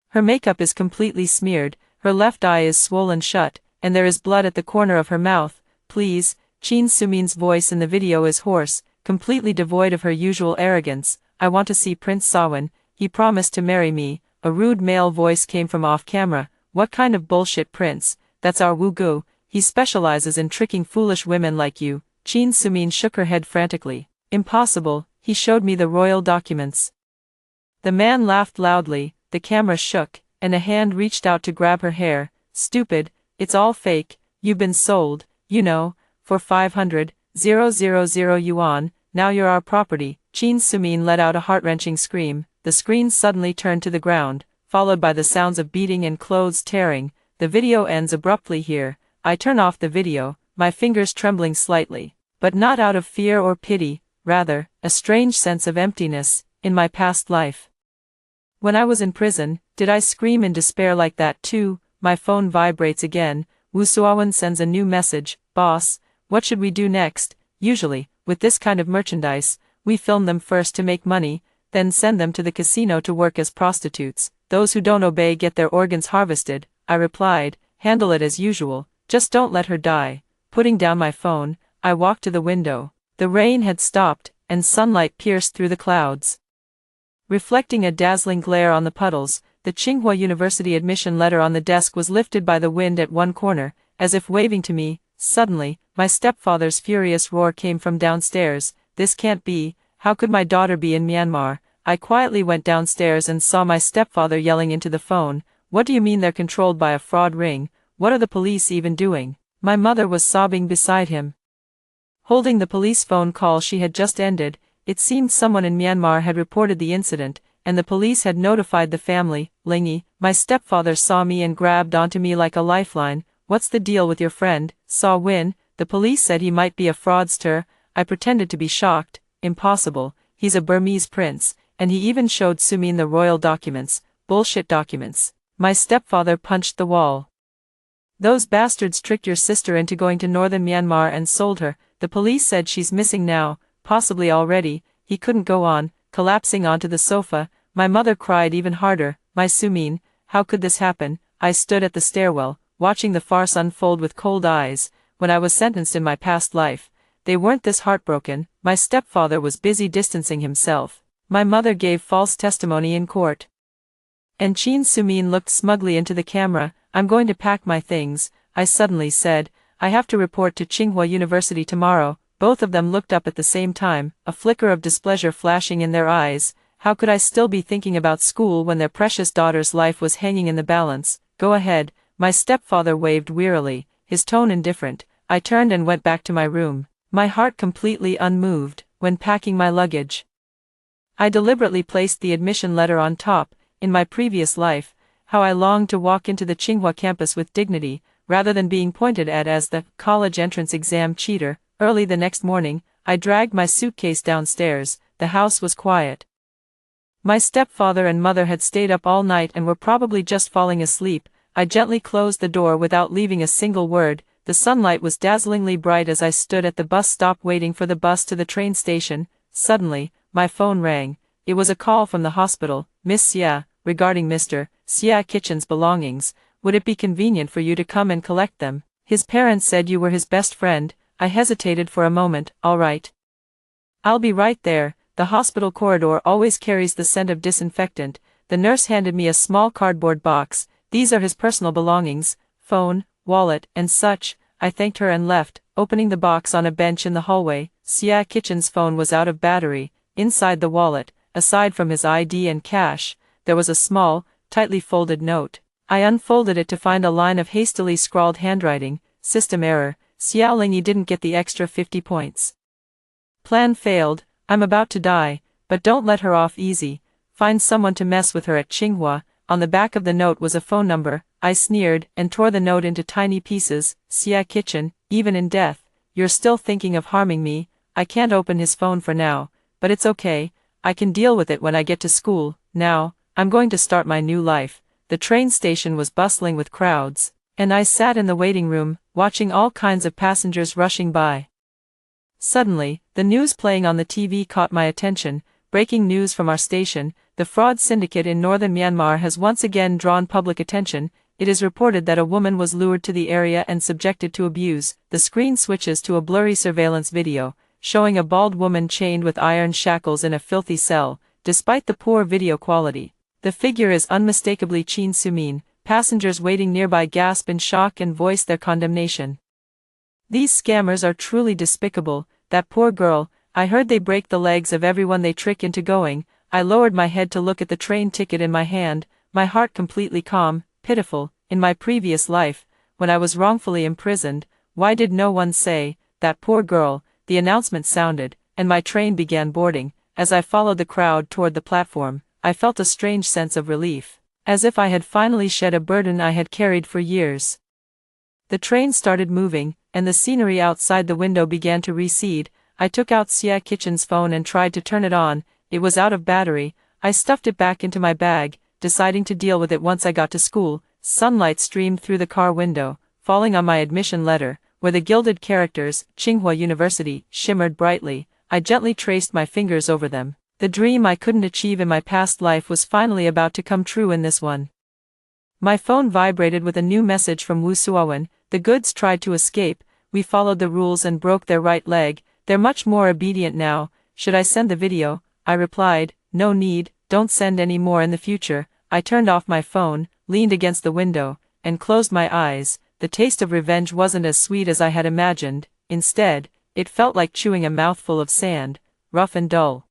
S1: Her makeup is completely smeared, her left eye is swollen shut, and there is blood at the corner of her mouth. Please, Qin Sumin's voice in the video is hoarse, completely devoid of her usual arrogance. I want to see Prince Sawen, he promised to marry me. A rude male voice came from off-camera. What kind of bullshit prince? That's our Wu Gu. He specializes in tricking foolish women like you. Qin Sumin shook her head frantically. Impossible, he showed me the royal documents. The man laughed loudly, the camera shook, and a hand reached out to grab her hair. Stupid, it's all fake, you've been sold, you know, for 500,000 yuan, now you're our property. Qin Sumin let out a heart-wrenching scream. The screen suddenly turned to the ground, followed by the sounds of beating and clothes tearing. The video ends abruptly here. I turn off the video, my fingers trembling slightly. But not out of fear or pity, rather, a strange sense of emptiness, in my past life. When I was in prison, did I scream in despair like that too? My phone vibrates again. Woo Suawan sends a new message. Boss, what should we do next? Usually, with this kind of merchandise, we film them first to make money, then send them to the casino to work as prostitutes. Those who don't obey get their organs harvested, I replied. Handle it as usual, just don't let her die. Putting down my phone, I walked to the window. The rain had stopped, and sunlight pierced through the clouds, reflecting a dazzling glare on the puddles. The Tsinghua University admission letter on the desk was lifted by the wind at one corner, as if waving to me. Suddenly, my stepfather's furious roar came from downstairs. This can't be, how could my daughter be in Myanmar? I quietly went downstairs and saw my stepfather yelling into the phone. What do you mean they're controlled by a fraud ring? What are the police even doing? My mother was sobbing beside him, holding the police phone call she had just ended. It seemed someone in Myanmar had reported the incident, and the police had notified the family. Lingy, my stepfather saw me and grabbed onto me like a lifeline. What's the deal with your friend, Saw Win? The police said he might be a fraudster. I pretended to be shocked. Impossible, he's a Burmese prince, and he even showed Sumin the royal documents. Bullshit documents. My stepfather punched the wall. Those bastards tricked your sister into going to northern Myanmar and sold her. The police said she's missing now, possibly already. He couldn't go on, collapsing onto the sofa. My mother cried even harder. My Sumin, how could this happen? I stood at the stairwell, watching the farce unfold with cold eyes. When I was sentenced in my past life, they weren't this heartbroken. My stepfather was busy distancing himself. My mother gave false testimony in court. And Chin Sumin looked smugly into the camera. I'm going to pack my things, I suddenly said. I have to report to Tsinghua University tomorrow. Both of them looked up at the same time, a flicker of displeasure flashing in their eyes. How could I still be thinking about school when their precious daughter's life was hanging in the balance? Go ahead, my stepfather waved wearily, his tone indifferent. I turned and went back to my room, my heart completely unmoved. When packing my luggage, I deliberately placed the admission letter on top. In my previous life, how I longed to walk into the Tsinghua campus with dignity, rather than being pointed at as the college entrance exam cheater. Early the next morning, I dragged my suitcase downstairs. The house was quiet. My stepfather and mother had stayed up all night and were probably just falling asleep. I gently closed the door without leaving a single word. The sunlight was dazzlingly bright as I stood at the bus stop waiting for the bus to the train station. Suddenly, my phone rang. It was a call from the hospital. Miss Xia, regarding Mr. Xia Kitchen's belongings. Would it be convenient for you to come and collect them? His parents said you were his best friend. I hesitated for a moment. All right. I'll be right there. The hospital corridor always carries the scent of disinfectant. The nurse handed me a small cardboard box. These are his personal belongings, phone, wallet, and such. I thanked her and left, opening the box on a bench in the hallway. Xia Kitchen's phone was out of battery. Inside the wallet, aside from his ID and cash, there was a small, tightly folded note. I unfolded it to find a line of hastily scrawled handwriting. System error. Xiao Lingyi didn't get the extra 50 points. Plan failed. I'm about to die, but don't let her off easy. Find someone to mess with her at Tsinghua. On the back of the note was a phone number. I sneered and tore the note into tiny pieces. Xia Kitchen, even in death, you're still thinking of harming me. I can't open his phone for now, but it's okay. I can deal with it when I get to school. Now, I'm going to start my new life. The train station was bustling with crowds, and I sat in the waiting room, watching all kinds of passengers rushing by. Suddenly, the news playing on the TV caught my attention. Breaking news from our station: the fraud syndicate in northern Myanmar has once again drawn public attention. It is reported that a woman was lured to the area and subjected to abuse. The screen switches to a blurry surveillance video, showing a bald woman chained with iron shackles in a filthy cell. Despite the poor video quality, the figure is unmistakably Chin Sumin. Passengers waiting nearby gasp in shock and voice their condemnation. These scammers are truly despicable. That poor girl, I heard they break the legs of everyone they trick into going. I lowered my head to look at the train ticket in my hand, my heart completely calm, pitiful. In my previous life, when I was wrongfully imprisoned, why did no one say, that poor girl? The announcement sounded, and my train began boarding. As I followed the crowd toward the platform, I felt a strange sense of relief, as if I had finally shed a burden I had carried for years. The train started moving, and the scenery outside the window began to recede. I took out Sia Kitchen's phone and tried to turn it on. It was out of battery. I stuffed it back into my bag, deciding to deal with it once I got to school. Sunlight streamed through the car window, falling on my admission letter, where the gilded characters, Tsinghua University, shimmered brightly. I gently traced my fingers over them. The dream I couldn't achieve in my past life was finally about to come true in this one. My phone vibrated with a new message from Wu Suawen. The goods tried to escape. We followed the rules and broke their right leg. They're much more obedient now. Should I send the video? I replied, no need, don't send any more in the future. I turned off my phone, leaned against the window, and closed my eyes. The taste of revenge wasn't as sweet as I had imagined. Instead, it felt like chewing a mouthful of sand, rough and dull.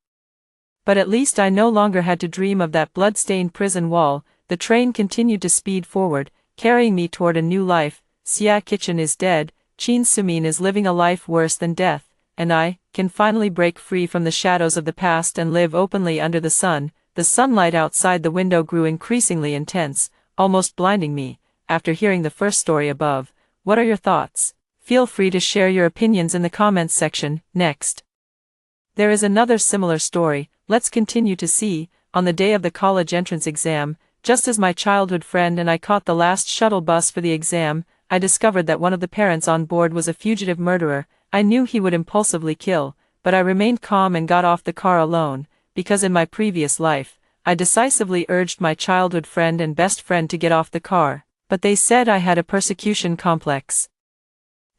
S1: But at least I no longer had to dream of that blood-stained prison wall. The train continued to speed forward, carrying me toward a new life. Sia Kitchen is dead, Chin Sumin is living a life worse than death, and I can finally break free from the shadows of the past and live openly under the sun. The sunlight outside the window grew increasingly intense, almost blinding me. After hearing the first story above, what are your thoughts? Feel free to share your opinions in the comments section. Next, there is another similar story. Let's continue to see. On the day of the college entrance exam, just as my childhood friend and I caught the last shuttle bus for the exam, I discovered that one of the parents on board was a fugitive murderer. I knew he would impulsively kill, but I remained calm and got off the car alone, because in my previous life, I decisively urged my childhood friend and best friend to get off the car, but they said I had a persecution complex.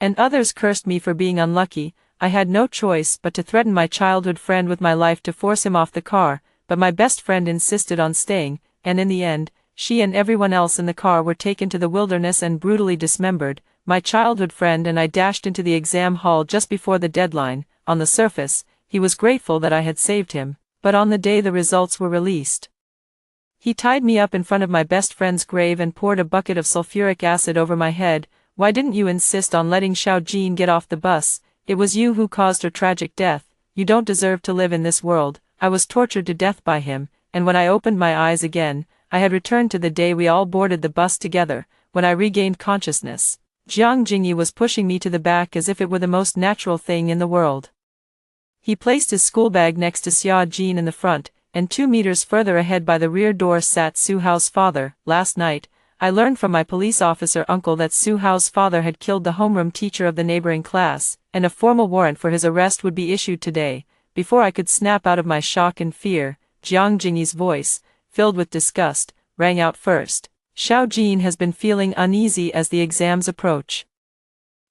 S1: And others cursed me for being unlucky. I had no choice but to threaten my childhood friend with my life to force him off the car, but my best friend insisted on staying, and in the end, she and everyone else in the car were taken to the wilderness and brutally dismembered. My childhood friend and I dashed into the exam hall just before the deadline. On the surface, he was grateful that I had saved him, but on the day the results were released, he tied me up in front of my best friend's grave and poured a bucket of sulfuric acid over my head. Why didn't you insist on letting Xiao Jin get off the bus? It was you who caused her tragic death. You don't deserve to live in this world. I was tortured to death by him, and when I opened my eyes again, I had returned to the day we all boarded the bus together. When I regained consciousness, Jiang Jingyi was pushing me to the back as if it were the most natural thing in the world. He placed his schoolbag next to Xia Jin in the front, and 2 meters further ahead by the rear door sat Su Hao's father. Last night, I learned from my police officer uncle that Su Hao's father had killed the homeroom teacher of the neighboring class, and a formal warrant for his arrest would be issued today. Before I could snap out of my shock and fear, Jiang Jingyi's voice, filled with disgust, rang out first. Xiao Jin has been feeling uneasy as the exams approach.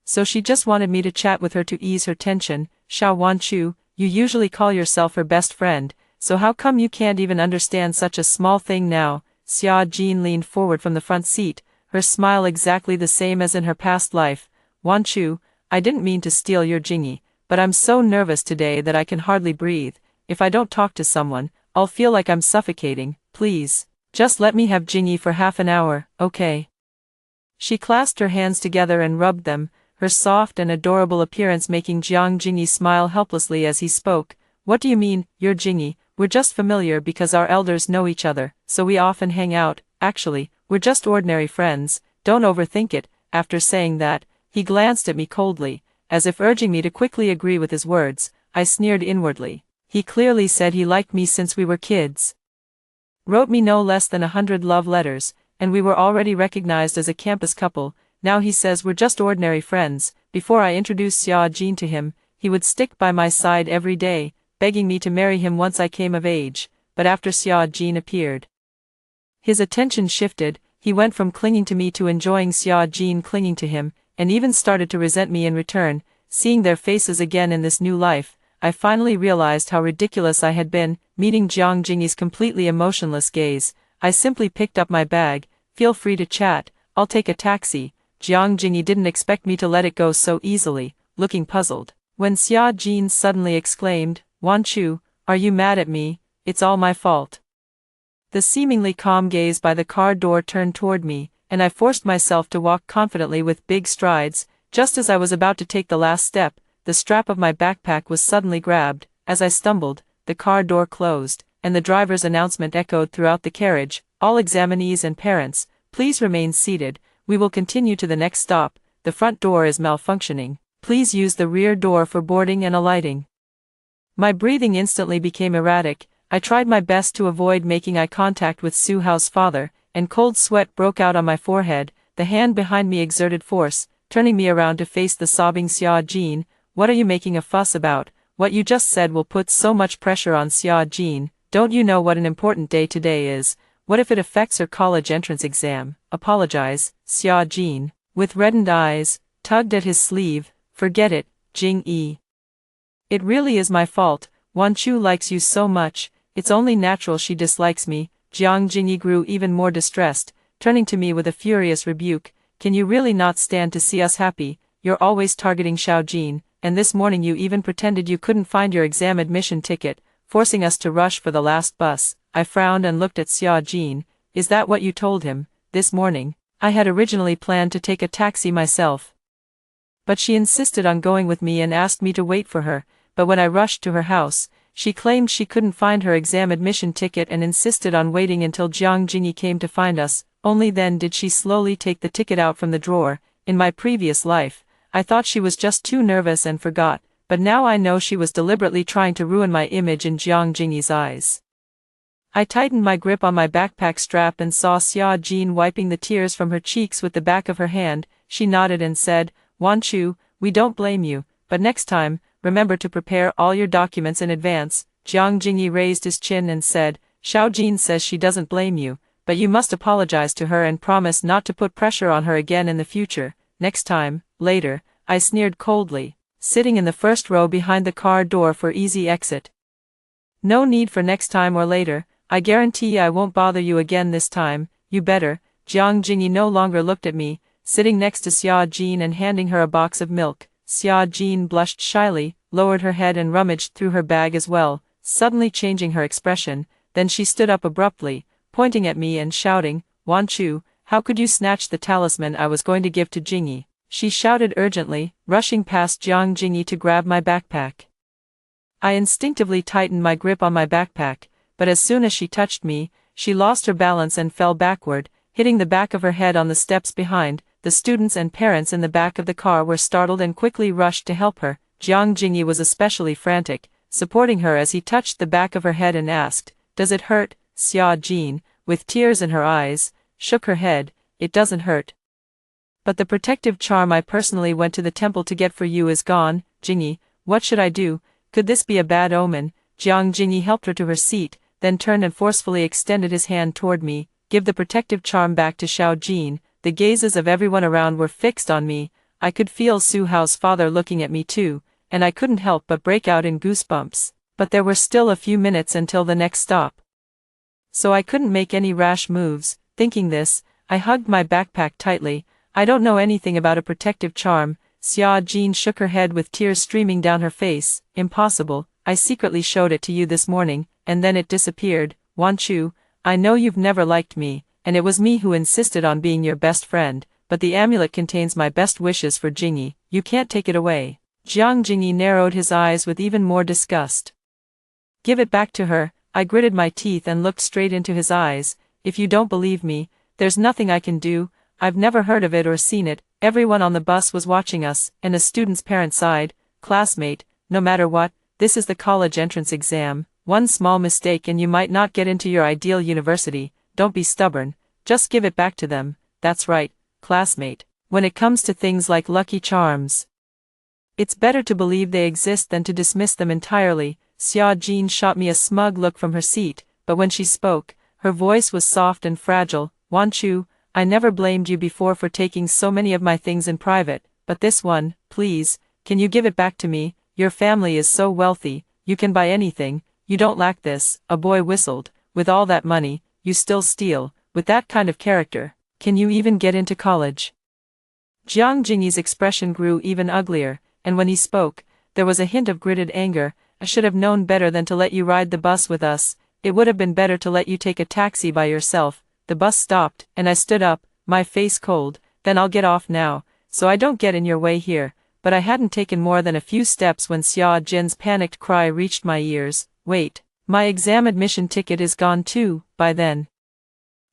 S1: So she just wanted me to chat with her to ease her tension. Xiao Wanchu, you usually call yourself her best friend, so how come you can't even understand such a small thing now? Xia Jin leaned forward from the front seat, her smile exactly the same as in her past life. Wanchu, I didn't mean to steal your Jingyi, but I'm so nervous today that I can hardly breathe. If I don't talk to someone, I'll feel like I'm suffocating. Please, just let me have Jingyi for half an hour, okay? She clasped her hands together and rubbed them, her soft and adorable appearance making Jiang Jingyi smile helplessly as he spoke. What do you mean, your Jingyi? We're just familiar because our elders know each other, so we often hang out. Actually, we're just ordinary friends, don't overthink it. After saying that, he glanced at me coldly, as if urging me to quickly agree with his words. I sneered inwardly. He clearly said he liked me since we were kids. Wrote me no less than 100 love letters, and we were already recognized as a campus couple. Now he says we're just ordinary friends. Before I introduced Xia Jin to him, he would stick by my side every day, begging me to marry him once I came of age. But after Xia Jin appeared, his attention shifted. He went from clinging to me to enjoying Xia Jin clinging to him, and even started to resent me in return. Seeing their faces again in this new life, I finally realized how ridiculous I had been. Meeting Jiang Jingyi's completely emotionless gaze, I simply picked up my bag. Feel free to chat, I'll take a taxi. Jiang Jingyi didn't expect me to let it go so easily, looking puzzled. When Xia Jin suddenly exclaimed, Wanchu, are you mad at me? It's all my fault. The seemingly calm gaze by the car door turned toward me, and I forced myself to walk confidently with big strides. Just as I was about to take the last step, the strap of my backpack was suddenly grabbed. As I stumbled, the car door closed, and the driver's announcement echoed throughout the carriage. All examinees and parents, please remain seated. We will continue to the next stop. the front door is malfunctioning. Please use the rear door for boarding and alighting. My breathing instantly became erratic. I tried my best to avoid making eye contact with Suhao's father, and cold sweat broke out on my forehead. The hand behind me exerted force, turning me around to face the sobbing Xia Jin. What are you making a fuss about? What you just said will put so much pressure on Xia Jin. Don't you know what an important day today is? What if it affects her college entrance exam? Apologize, Xia Jin, with reddened eyes, tugged at his sleeve. Forget it, Jing Yi. It really is my fault. Wan Chu likes you so much, it's only natural she dislikes me. Jiang Jingyi grew even more distressed, turning to me with a furious rebuke. Can you really not stand to see us happy? You're always targeting Xiao Jin, and this morning you even pretended you couldn't find your exam admission ticket, forcing us to rush for the last bus. I frowned and looked at Xia Jin. Is that what you told him, this morning? I had originally planned to take a taxi myself, but she insisted on going with me and asked me to wait for her. But when I rushed to her house, she claimed she couldn't find her exam admission ticket and insisted on waiting until Jiang Jingyi came to find us. Only then did she slowly take the ticket out from the drawer. In my previous life, I thought she was just too nervous and forgot, but now I know she was deliberately trying to ruin my image in Jiang Jingyi's eyes. I tightened my grip on my backpack strap and saw Xia Jin wiping the tears from her cheeks with the back of her hand. She nodded and said, Wan Chu, we don't blame you, but next time, remember to prepare all your documents in advance. Jiang Jingyi raised his chin and said, Xiao Jin says she doesn't blame you, but you must apologize to her and promise not to put pressure on her again in the future. Next time, later, I sneered coldly, sitting in the first row behind the car door for easy exit. No need for next time or later. I guarantee I won't bother you again this time. You better. Jiang Jingyi no longer looked at me, sitting next to Xia Jin and handing her a box of milk. Xia Jin blushed shyly, lowered her head and rummaged through her bag as well, suddenly changing her expression. Then she stood up abruptly, pointing at me and shouting, Wan Chu, how could you snatch the talisman I was going to give to Jingyi? She shouted urgently, rushing past Jiang Jingyi to grab my backpack. I instinctively tightened my grip on my backpack, but as soon as she touched me, she lost her balance and fell backward, hitting the back of her head on the steps behind. The students and parents in the back of the car were startled and quickly rushed to help her. Jiang Jingyi was especially frantic, supporting her as he touched the back of her head and asked, Does it hurt? Xia Jin, with tears in her eyes, shook her head. It doesn't hurt. But the protective charm I personally went to the temple to get for you is gone. Jingyi, what should I do? Could this be a bad omen? Jiang Jingyi helped her to her seat, then turned and forcefully extended his hand toward me. Give the protective charm back to Xiao Jin. The gazes of everyone around were fixed on me. I could feel Suhao's father looking at me too, and I couldn't help but break out in goosebumps. But there were still a few minutes until the next stop, so I couldn't make any rash moves. Thinking this, I hugged my backpack tightly. I don't know anything about a protective charm. Xia Jin shook her head with tears streaming down her face. Impossible. I secretly showed it to you this morning, and then it disappeared. Wan Chu, I know you've never liked me, and it was me who insisted on being your best friend, but the amulet contains my best wishes for Jingyi. You can't take it away. Jiang Jingyi narrowed his eyes with even more disgust. Give it back to her. I gritted my teeth and looked straight into his eyes. If you don't believe me, there's nothing I can do. I've never heard of it or seen it. Everyone on the bus was watching us, and a student's parent sighed. Classmate, no matter what, this is the college entrance exam. One small mistake and you might not get into your ideal university. Don't be stubborn. Just give it back to them. That's right, classmate. When it comes to things like lucky charms, it's better to believe they exist than to dismiss them entirely. Xia Jin shot me a smug look from her seat, but when she spoke, her voice was soft and fragile. Wan Chu, I never blamed you before for taking so many of my things in private, but this one, please, can you give it back to me? Your family is so wealthy, you can buy anything, you don't lack this. A boy whistled. With all that money, you still steal. With that kind of character, can you even get into college? Jiang Jingyi's expression grew even uglier, and when he spoke, there was a hint of gritted anger. I should have known better than to let you ride the bus with us. It would have been better to let you take a taxi by yourself. The bus stopped, and I stood up, my face cold. Then I'll get off now, so I don't get in your way here. But I hadn't taken more than a few steps when Xia Jin's panicked cry reached my ears. Wait, my exam admission ticket is gone too. By then,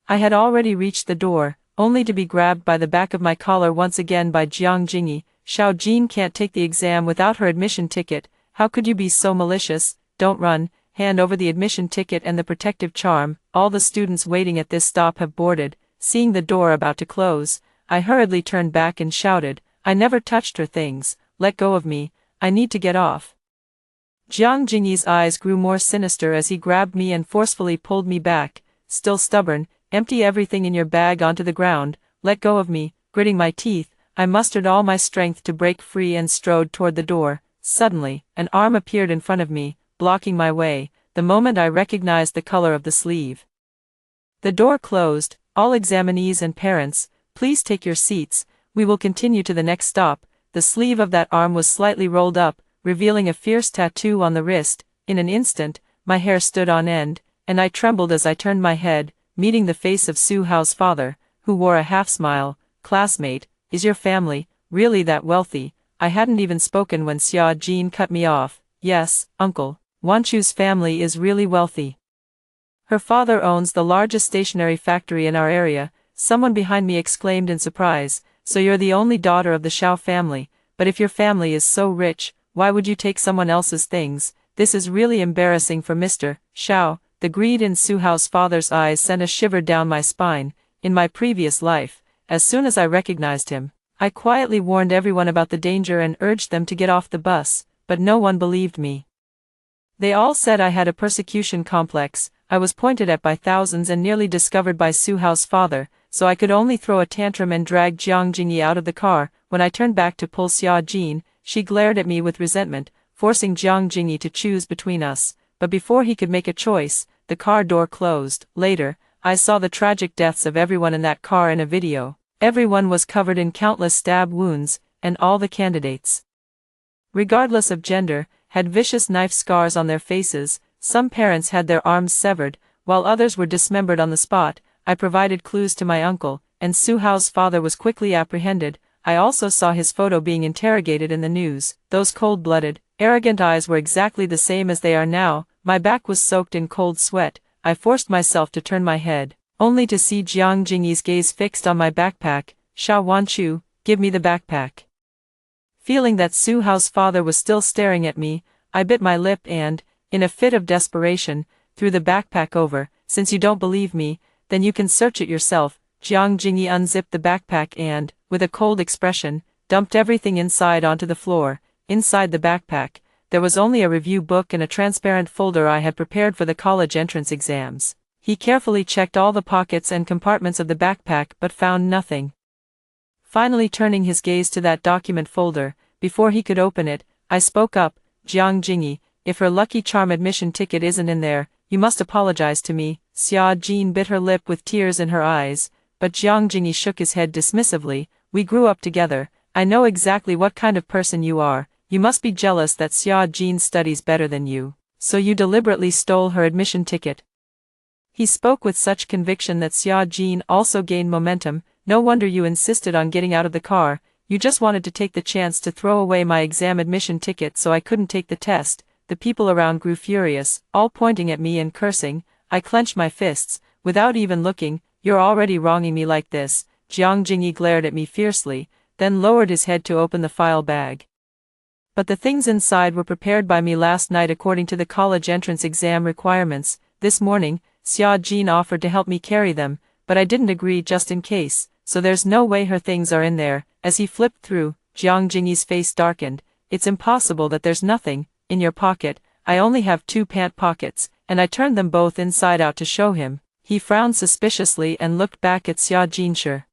S1: I had already reached the door. only to be grabbed by the back of my collar once again by Jiang Jingyi. Xiao Jin can't take the exam without her admission ticket. How could you be so malicious? Don't run. Hand over the admission ticket and the protective charm. All the students waiting at this stop have boarded. Seeing the door about to close, I hurriedly turned back and shouted, I never touched her things. Let go of me. I need to get off. Jiang Jingyi's eyes grew more sinister as he grabbed me and forcefully pulled me back. Still stubborn, empty everything in your bag onto the ground. Let go of me. Gritting my teeth, I mustered all my strength to break free and strode toward the door. Suddenly, an arm appeared in front of me, blocking my way, the moment I recognized the color of the sleeve. The door closed. All examinees and parents, please take your seats. We will continue to the next stop. The sleeve of that arm was slightly rolled up, revealing a fierce tattoo on the wrist. In an instant, my hair stood on end, and I trembled as I turned my head, meeting the face of Su Hao's father, who wore a half-smile. Classmate, is your family really that wealthy? I hadn't even spoken when Xia Jin cut me off. Yes, uncle, Wanchu's family is really wealthy. Her father owns the largest stationery factory in our area. Someone behind me exclaimed in surprise. So you're the only daughter of the Xiao family, but if your family is so rich, why would you take someone else's things? This is really embarrassing for Mr. Xiao. The greed in Su Hao's father's eyes sent a shiver down my spine. In my previous life, as soon as I recognized him, I quietly warned everyone about the danger and urged them to get off the bus, but no one believed me. They all said I had a persecution complex. I was pointed at by thousands and nearly discovered by Su Hao's father, so I could only throw a tantrum and drag Jiang Jingyi out of the car. When I turned back to pull Xia Jin, she glared at me with resentment, forcing Jiang Jingyi to choose between us. But before he could make a choice, the car door closed. Later, I saw the tragic deaths of everyone in that car in a video. Everyone was covered in countless stab wounds, and all the candidates, regardless of gender, had vicious knife scars on their faces. Some parents had their arms severed, while others were dismembered on the spot. I provided clues to my uncle, and Su Hao's father was quickly apprehended. I also saw his photo being interrogated in the news. Those cold-blooded, arrogant eyes were exactly the same as they are now. My back was soaked in cold sweat. I forced myself to turn my head, only to see Jiang Jingyi's gaze fixed on my backpack. Xiao Wanchu, give me the backpack. Feeling that Su Hao's father was still staring at me, I bit my lip and, in a fit of desperation, threw the backpack over. Since you don't believe me, then you can search it yourself. Jiang Jingyi unzipped the backpack and, with a cold expression, dumped everything inside onto the floor. Inside the backpack, there was only a review book and a transparent folder I had prepared for the college entrance exams. He carefully checked all the pockets and compartments of the backpack but found nothing. Finally turning his gaze to that document folder, before he could open it, I spoke up, Jiang Jingyi, if her lucky charm admission ticket isn't in there, you must apologize to me. Xia Jin bit her lip with tears in her eyes, but Jiang Jingyi shook his head dismissively. We grew up together. I know exactly what kind of person you are. You must be jealous that Xia Jin studies better than you, so you deliberately stole her admission ticket. He spoke with such conviction that Xia Jin also gained momentum. No wonder you insisted on getting out of the car. You just wanted to take the chance to throw away my exam admission ticket so I couldn't take the test. The people around grew furious, all pointing at me and cursing. I clenched my fists, without even looking. You're already wronging me like this. Jiang Jingyi glared at me fiercely, then lowered his head to open the file bag. But the things inside were prepared by me last night according to the college entrance exam requirements. This morning, Xia Jin offered to help me carry them, but I didn't agree just in case, so there's no way her things are in there. As he flipped through, Jiang Jingyi's face darkened. It's impossible that there's nothing in your pocket. I only have 2 pant pockets, and I turned them both inside out to show him. He frowned suspiciously and looked back at Xia Jinsher,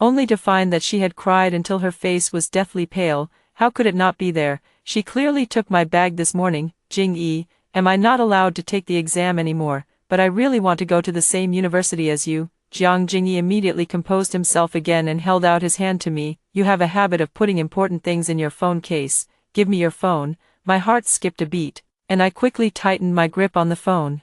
S1: only to find that she had cried until her face was deathly pale. How could it not be there? She clearly took my bag this morning. Jing-yi, am I not allowed to take the exam anymore? But I really want to go to the same university as you. Jiang Jingyi immediately composed himself again and held out his hand to me. You have a habit of putting important things in your phone case. Give me your phone. My heart skipped a beat, and I quickly tightened my grip on the phone.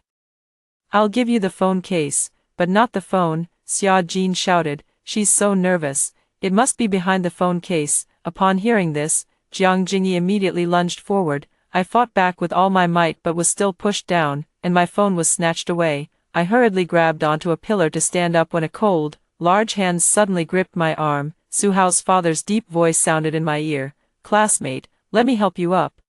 S1: I'll give you the phone case, but not the phone, Xia Jin shouted. She's so nervous. It must be behind the phone case. Upon hearing this, Jiang Jingyi immediately lunged forward. I fought back with all my might but was still pushed down, and my phone was snatched away. I hurriedly grabbed onto a pillar to stand up when a cold, large hands suddenly gripped my arm. Suhao's father's deep voice sounded in my ear. "Classmate, let me help you up."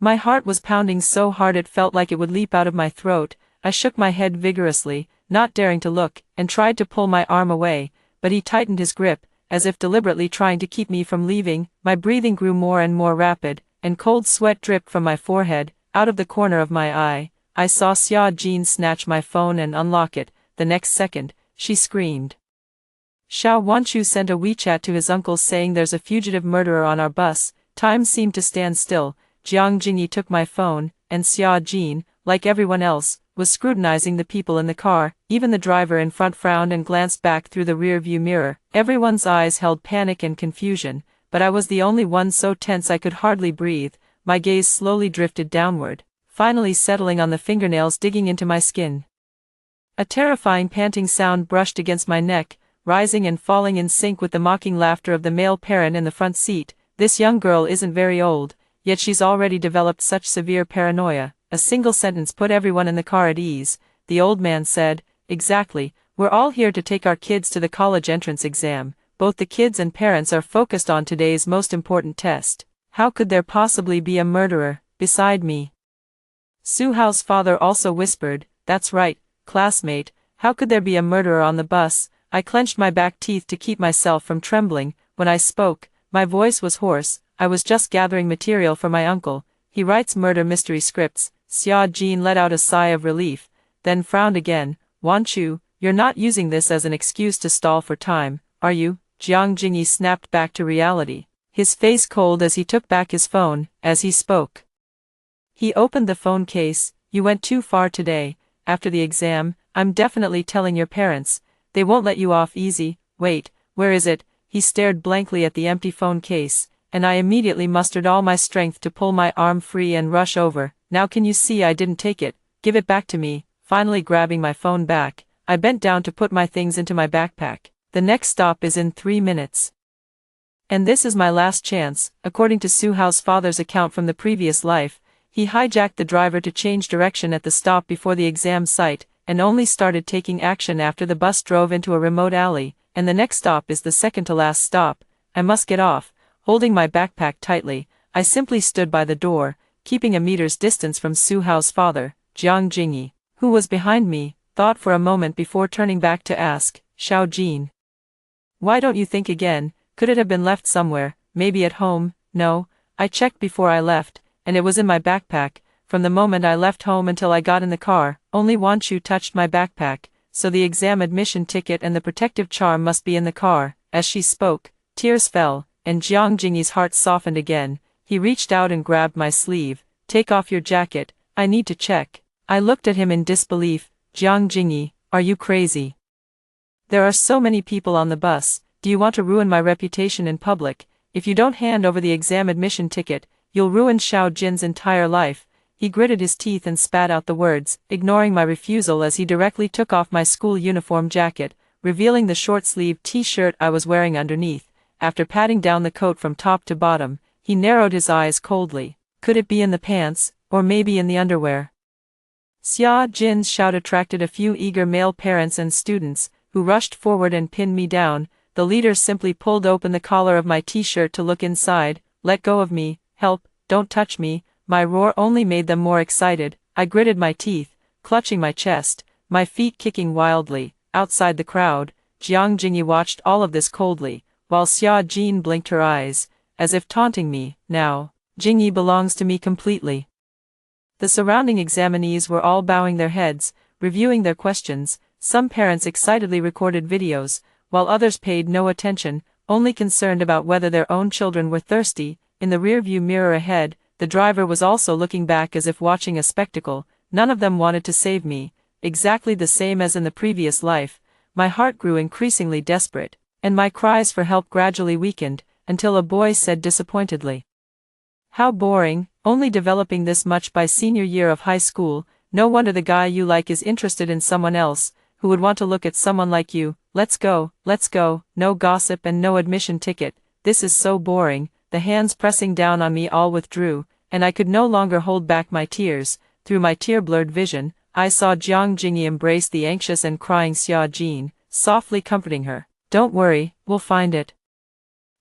S1: My heart was pounding so hard it felt like it would leap out of my throat. I shook my head vigorously, not daring to look, and tried to pull my arm away, but he tightened his grip, as if deliberately trying to keep me from leaving. My breathing grew more and more rapid, and cold sweat dripped from my forehead. Out of the corner of my eye, I saw Xia Jin snatch my phone and unlock it. The next second, she screamed. "Xiao Wanchu sent a WeChat to his uncles saying there's a fugitive murderer on our bus." Time seemed to stand still. Jiang Jingyi took my phone, and Xia Jin, like everyone else, was scrutinizing the people in the car. Even the driver in front frowned and glanced back through the rear-view mirror. Everyone's eyes held panic and confusion, but I was the only one so tense I could hardly breathe. My gaze slowly drifted downward, finally settling on the fingernails digging into my skin. A terrifying panting sound brushed against my neck, rising and falling in sync with the mocking laughter of the male parent in the front seat. "This young girl isn't very old, yet she's already developed such severe paranoia." A single sentence put everyone in the car at ease. The old man said, "Exactly, we're all here to take our kids to the college entrance exam. Both the kids and parents are focused on today's most important test. How could there possibly be a murderer beside me?" Suhao's father also whispered, "That's right, classmate, how could there be a murderer on the bus?" I clenched my back teeth to keep myself from trembling. When I spoke, my voice was hoarse. "I was just gathering material for my uncle. He writes murder mystery scripts." Xia Jin let out a sigh of relief, then frowned again. "Wanchu, you're not using this as an excuse to stall for time, are you?" Jiang Jingyi snapped back to reality, his face cold as he took back his phone. As he spoke, he opened the phone case. "You went too far today. After the exam, I'm definitely telling your parents. They won't let you off easy." "Wait, where is it?" He stared blankly at the empty phone case, and I immediately mustered all my strength to pull my arm free and rush over. "Now can you see I didn't take it? Give it back to me." Finally grabbing my phone back, I bent down to put my things into my backpack. "The next stop is in 3 minutes. And this is my last chance." According to Suhao's father's account from the previous life, he hijacked the driver to change direction at the stop before the exam site, and only started taking action after the bus drove into a remote alley. "And the next stop is the second to last stop. I must get off." Holding my backpack tightly, I simply stood by the door, keeping a meter's distance from Suhao's father. Jiang Jingyi, who was behind me, thought for a moment before turning back to ask, "Xiao Jin, why don't you think again? Could it have been left somewhere, maybe at home?" "No, I checked before I left, and it was in my backpack. From the moment I left home until I got in the car, only Wanchu touched my backpack, so the exam admission ticket and the protective charm must be in the car." As she spoke, tears fell, and Jiang Jingyi's heart softened again. He reached out and grabbed my sleeve. "Take off your jacket, I need to check." I looked at him in disbelief. "Jiang Jingyi, are you crazy? There are so many people on the bus. Do you want to ruin my reputation in public? If you don't hand over the exam admission ticket, you'll ruin Xiao Jin's entire life." He gritted his teeth and spat out the words, ignoring my refusal as he directly took off my school uniform jacket, revealing the short-sleeved t-shirt I was wearing underneath. After patting down the coat from top to bottom, he narrowed his eyes coldly. Could it be in the pants, or maybe in the underwear? Xia Jin's shout attracted a few eager male parents and students, who rushed forward and pinned me down. The leader simply pulled open the collar of my t-shirt to look inside. "Let go of me, help, don't touch me." My roar only made them more excited. I gritted my teeth, clutching my chest, my feet kicking wildly. Outside the crowd, Jiang Jingyi watched all of this coldly, while Xia Jin blinked her eyes, as if taunting me. "Now, Jingyi belongs to me completely." The surrounding examinees were all bowing their heads, reviewing their questions. Some parents excitedly recorded videos, while others paid no attention, only concerned about whether their own children were thirsty. In the rearview mirror ahead, the driver was also looking back as if watching a spectacle. None of them wanted to save me. Exactly the same as in the previous life, my heart grew increasingly desperate, and my cries for help gradually weakened, until a boy said disappointedly, "How boring, only developing this much by senior year of high school. No wonder the guy you like is interested in someone else, who would want to look at someone like you. Let's go, no gossip and no admission ticket. This is so boring." The hands pressing down on me all withdrew, and I could no longer hold back my tears. Through my tear-blurred vision, I saw Jiang Jingyi embrace the anxious and crying Xia Jin. softly comforting her. "Don't worry, we'll find it."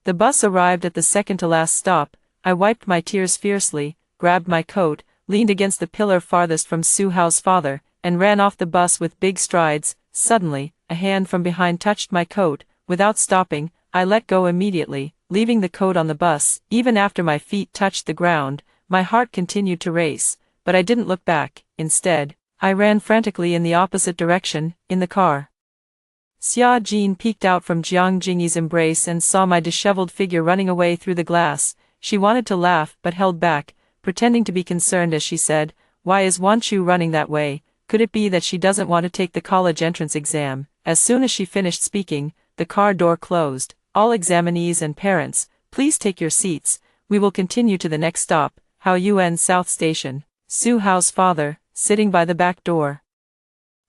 S1: The bus arrived at the second-to-last stop. I wiped my tears fiercely, grabbed my coat, leaned against the pillar farthest from Suhao's father, and ran off the bus with big strides. Suddenly, a hand from behind touched my coat. Without stopping, I let go immediately, leaving the coat on the bus. Even after my feet touched the ground, my heart continued to race, but I didn't look back. Instead, I ran frantically in the opposite direction, in the car. Xia Jin peeked out from Jiang Jingyi's embrace and saw my disheveled figure running away through the glass. She wanted to laugh but held back, pretending to be concerned as she said, "Why is Wanchu running that way? Could it be that she doesn't want to take the college entrance exam?" As soon as she finished speaking, the car door closed. "All examinees and parents, please take your seats. We will continue to the next stop, Haoyuan South Station." Suhao's father, sitting by the back door,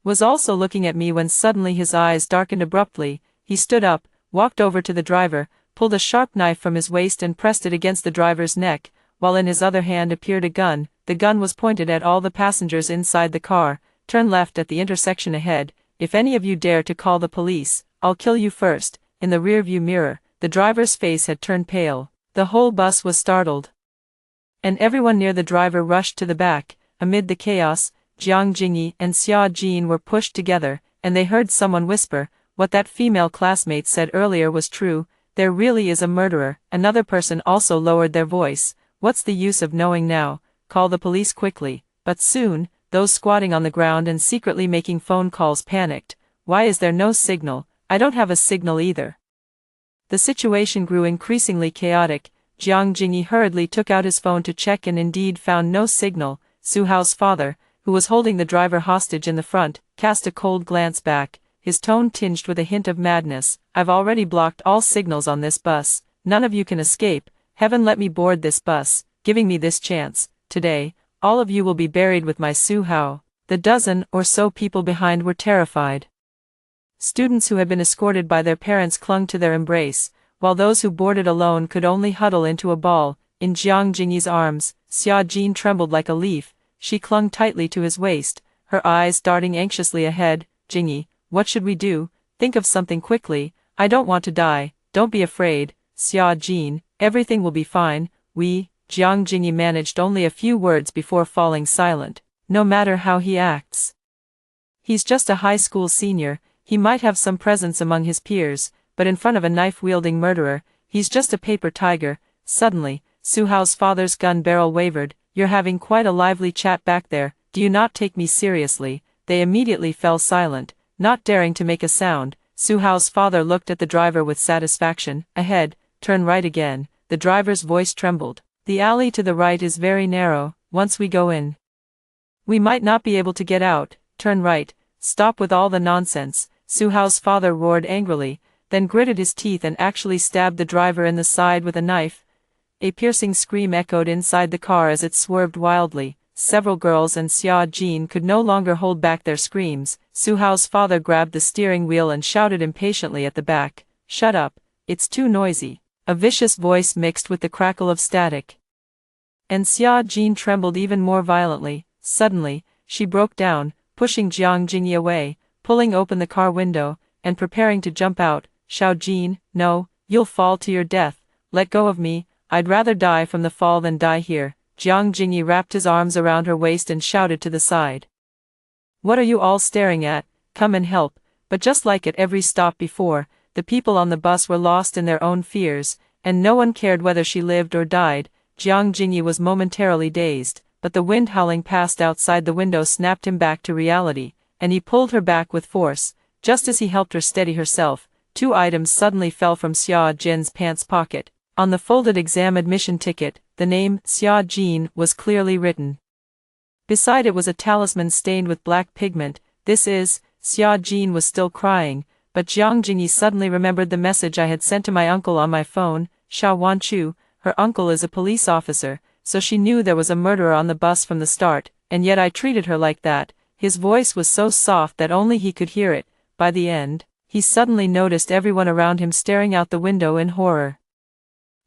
S1: was also looking at me when suddenly his eyes darkened abruptly. He stood up, walked over to the driver, pulled a sharp knife from his waist and pressed it against the driver's neck, while in his other hand appeared a gun. The gun was pointed at all the passengers inside the car. "Turn left at the intersection ahead. If any of you dare to call the police, I'll kill you first." In the rearview mirror, the driver's face had turned pale. The whole bus was startled, and everyone near the driver rushed to the back. Amid the chaos, Jiang Jingyi and Xia Jin were pushed together, and they heard someone whisper, "What that female classmate said earlier was true. There really is a murderer." Another person also lowered their voice. "What's the use of knowing now? Call the police quickly." But soon, those squatting on the ground and secretly making phone calls panicked. "Why is there no signal? I don't have a signal either." The situation grew increasingly chaotic. Jiang Jingyi hurriedly took out his phone to check and indeed found no signal. Suhao's father, who was holding the driver hostage in the front, cast a cold glance back, his tone tinged with a hint of madness. "I've already blocked all signals on this bus. None of you can escape. Heaven let me board this bus, giving me this chance. Today, all of you will be buried with my Suhao." The dozen or so people behind were terrified. Students who had been escorted by their parents clung to their embrace, while those who boarded alone could only huddle into a ball. In Jiang Jingyi's arms, Xia Jin trembled like a leaf. She clung tightly to his waist, her eyes darting anxiously ahead. "Jingyi, what should we do? Think of something quickly. I don't want to die." "Don't be afraid, Xia Jin, everything will be fine. Jiang Jingyi managed only a few words before falling silent. "No matter how he acts, he's just a high school senior. He might have some presence among his peers, but in front of a knife-wielding murderer, he's just a paper tiger." Suddenly, Suhao's father's gun barrel wavered. "You're having quite a lively chat back there. Do you not take me seriously?" They immediately fell silent, not daring to make a sound. Suhao's father looked at the driver with satisfaction. "Ahead, turn right again." The driver's voice trembled. "The alley to the right is very narrow. Once we go in, we might not be able to get out. Turn right. Stop with all the nonsense." Suhao's father roared angrily, then gritted his teeth and actually stabbed the driver in the side with a knife. A piercing scream echoed inside the car as it swerved wildly. Several girls and Xia Jin could no longer hold back their screams. Suhao's father grabbed the steering wheel and shouted impatiently at the back, "Shut up, it's too noisy." A vicious voice mixed with the crackle of static, and Xia Jin trembled even more violently. Suddenly, she broke down, pushing Jiang Jingyi away, pulling open the car window, and preparing to jump out. "Xiao Jin, no, you'll fall to your death. Let go of me. I'd rather die from the fall than die here." Jiang Jingyi wrapped his arms around her waist and shouted to the side, "What are you all staring at? Come and help." But just like at every stop before, the people on the bus were lost in their own fears, and no one cared whether she lived or died. Jiang Jingyi was momentarily dazed, but the wind howling past outside the window snapped him back to reality, and he pulled her back with force. Just as he helped her steady herself, 2 items suddenly fell from Xia Jin's pants pocket. On the folded exam admission ticket, the name Xia Jin was clearly written. Beside it was a talisman stained with black pigment. "This is..." Xia Jin was still crying, but Jiang Jingyi suddenly remembered the message I had sent to my uncle on my phone. "Xiao Wanchu, her uncle is a police officer, so she knew there was a murderer on the bus from the start, and yet I treated her like that." His voice was so soft that only he could hear it. By the end, he suddenly noticed everyone around him staring out the window in horror.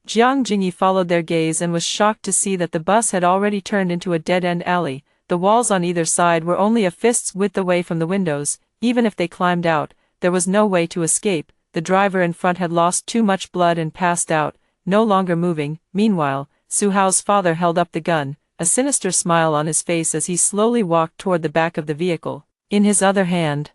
S1: Jiang Jingyi followed their gaze and was shocked to see that the bus had already turned into a dead-end alley. The walls on either side were only a fist's width away from the windows. Even if they climbed out, there was no way to escape. The driver in front had lost too much blood and passed out, no longer moving. Meanwhile, Suhao's father held up the gun, a sinister smile on his face as he slowly walked toward the back of the vehicle. In his other hand,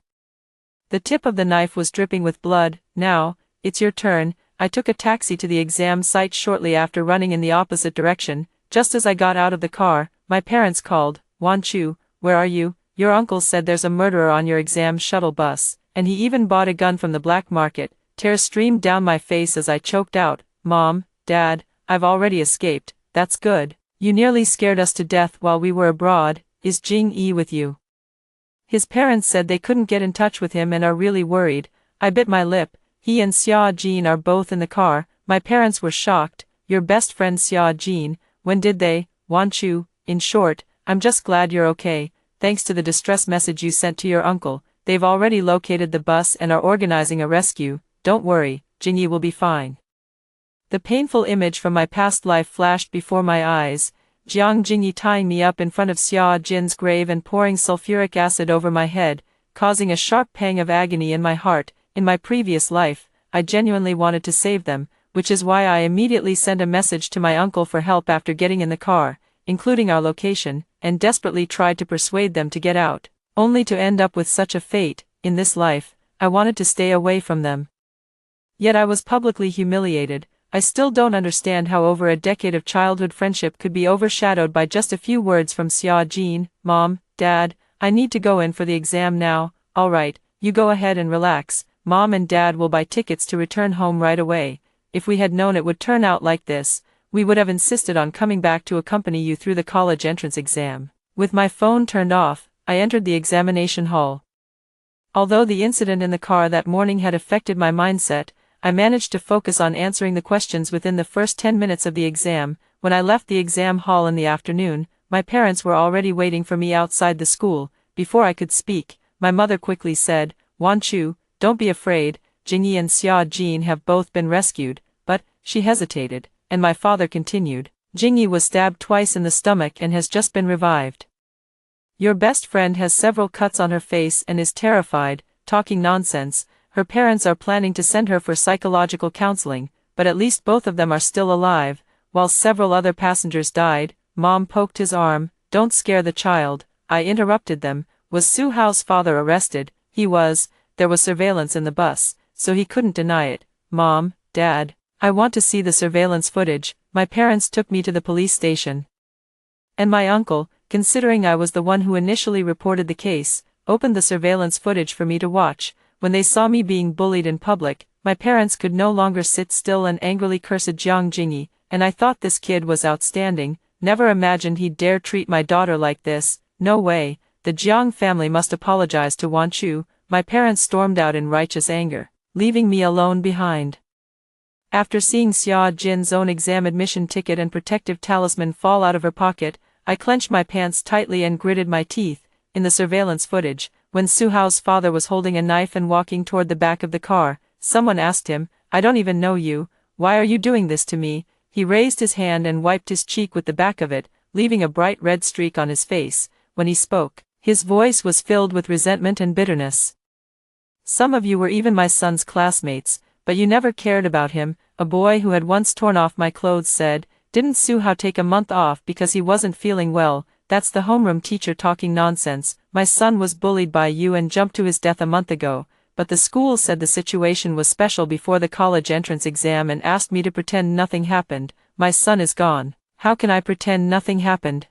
S1: the tip of the knife was dripping with blood. "Now, it's your turn." I took a taxi to the exam site shortly after, running in the opposite direction. Just as I got out of the car, my parents called. "Wan Chu, where are you? Your uncle said there's a murderer on your exam shuttle bus, and he even bought a gun from the black market." Tears streamed down my face as I choked out, "Mom, Dad, I've already escaped." "That's good. You nearly scared us to death while we were abroad. Is Jing Yi with you?" His parents said they couldn't get in touch with him and are really worried. I bit my lip. "He and Xia Jin are both in the car." My parents were shocked. "Your best friend Xia Jin, when did they?" "Wan Chu, in short, I'm just glad you're okay. Thanks to the distress message you sent to your uncle, they've already located the bus and are organizing a rescue. Don't worry, Jingyi will be fine." The painful image from my past life flashed before my eyes. Jiang Jingyi tying me up in front of Xia Jin's grave and pouring sulfuric acid over my head, causing a sharp pang of agony in my heart. In my previous life, I genuinely wanted to save them, which is why I immediately sent a message to my uncle for help after getting in the car, including our location, and desperately tried to persuade them to get out, only to end up with such a fate. In this life, I wanted to stay away from them. Yet I was publicly humiliated. I still don't understand how over a decade of childhood friendship could be overshadowed by just a few words from Xia Jin. "Mom, Dad, I need to go in for the exam now." "Alright, you go ahead and relax. Mom and Dad will buy tickets to return home right away." If we had known it would turn out like this, we would have insisted on coming back to accompany you through the college entrance exam. With my phone turned off, I entered the examination hall. Although the incident in the car that morning had affected my mindset, I managed to focus on answering the questions within the first 10 minutes of the exam. When I left the exam hall in the afternoon, my parents were already waiting for me outside the school. Before I could speak, my mother quickly said, "Wan Chu, don't be afraid. Jingyi and Xia Jin have both been rescued." But she hesitated, and my father continued, "Jingyi was stabbed twice in the stomach and has just been revived. Your best friend has several cuts on her face and is terrified." Talking nonsense. Her parents are planning to send her for psychological counseling, but at least both of them are still alive, while several other passengers died. Mom poked his arm. "Don't scare the child." I interrupted them. "Was Suhao's father arrested?" "He was. There was surveillance in the bus, so he couldn't deny it." "Mom, Dad, I want to see the surveillance footage." My parents took me to the police station. And my uncle, considering I was the one who initially reported the case, opened the surveillance footage for me to watch. When they saw me being bullied in public, my parents could no longer sit still and angrily cursed Jiang Jingyi, and I thought this kid was outstanding. Never imagined he'd dare treat my daughter like this. No way. The Jiang family must apologize to Wan Chu. My parents stormed out in righteous anger, leaving me alone behind. After seeing Xia Jin's own exam admission ticket and protective talisman fall out of her pocket, I clenched my pants tightly and gritted my teeth. In the surveillance footage, when Suhao's father was holding a knife and walking toward the back of the car, someone asked him, "I don't even know you. Why are you doing this to me?" He raised his hand and wiped his cheek with the back of it, leaving a bright red streak on his face. When he spoke, his voice was filled with resentment and bitterness. "Some of you were even my son's classmates, but you never cared about him." A boy who had once torn off my clothes said, "Didn't Suhao take a month off because he wasn't feeling well?" "That's the homeroom teacher talking nonsense. My son was bullied by you and jumped to his death a month ago, but the school said the situation was special before the college entrance exam and asked me to pretend nothing happened. My son is gone. How can I pretend nothing happened?"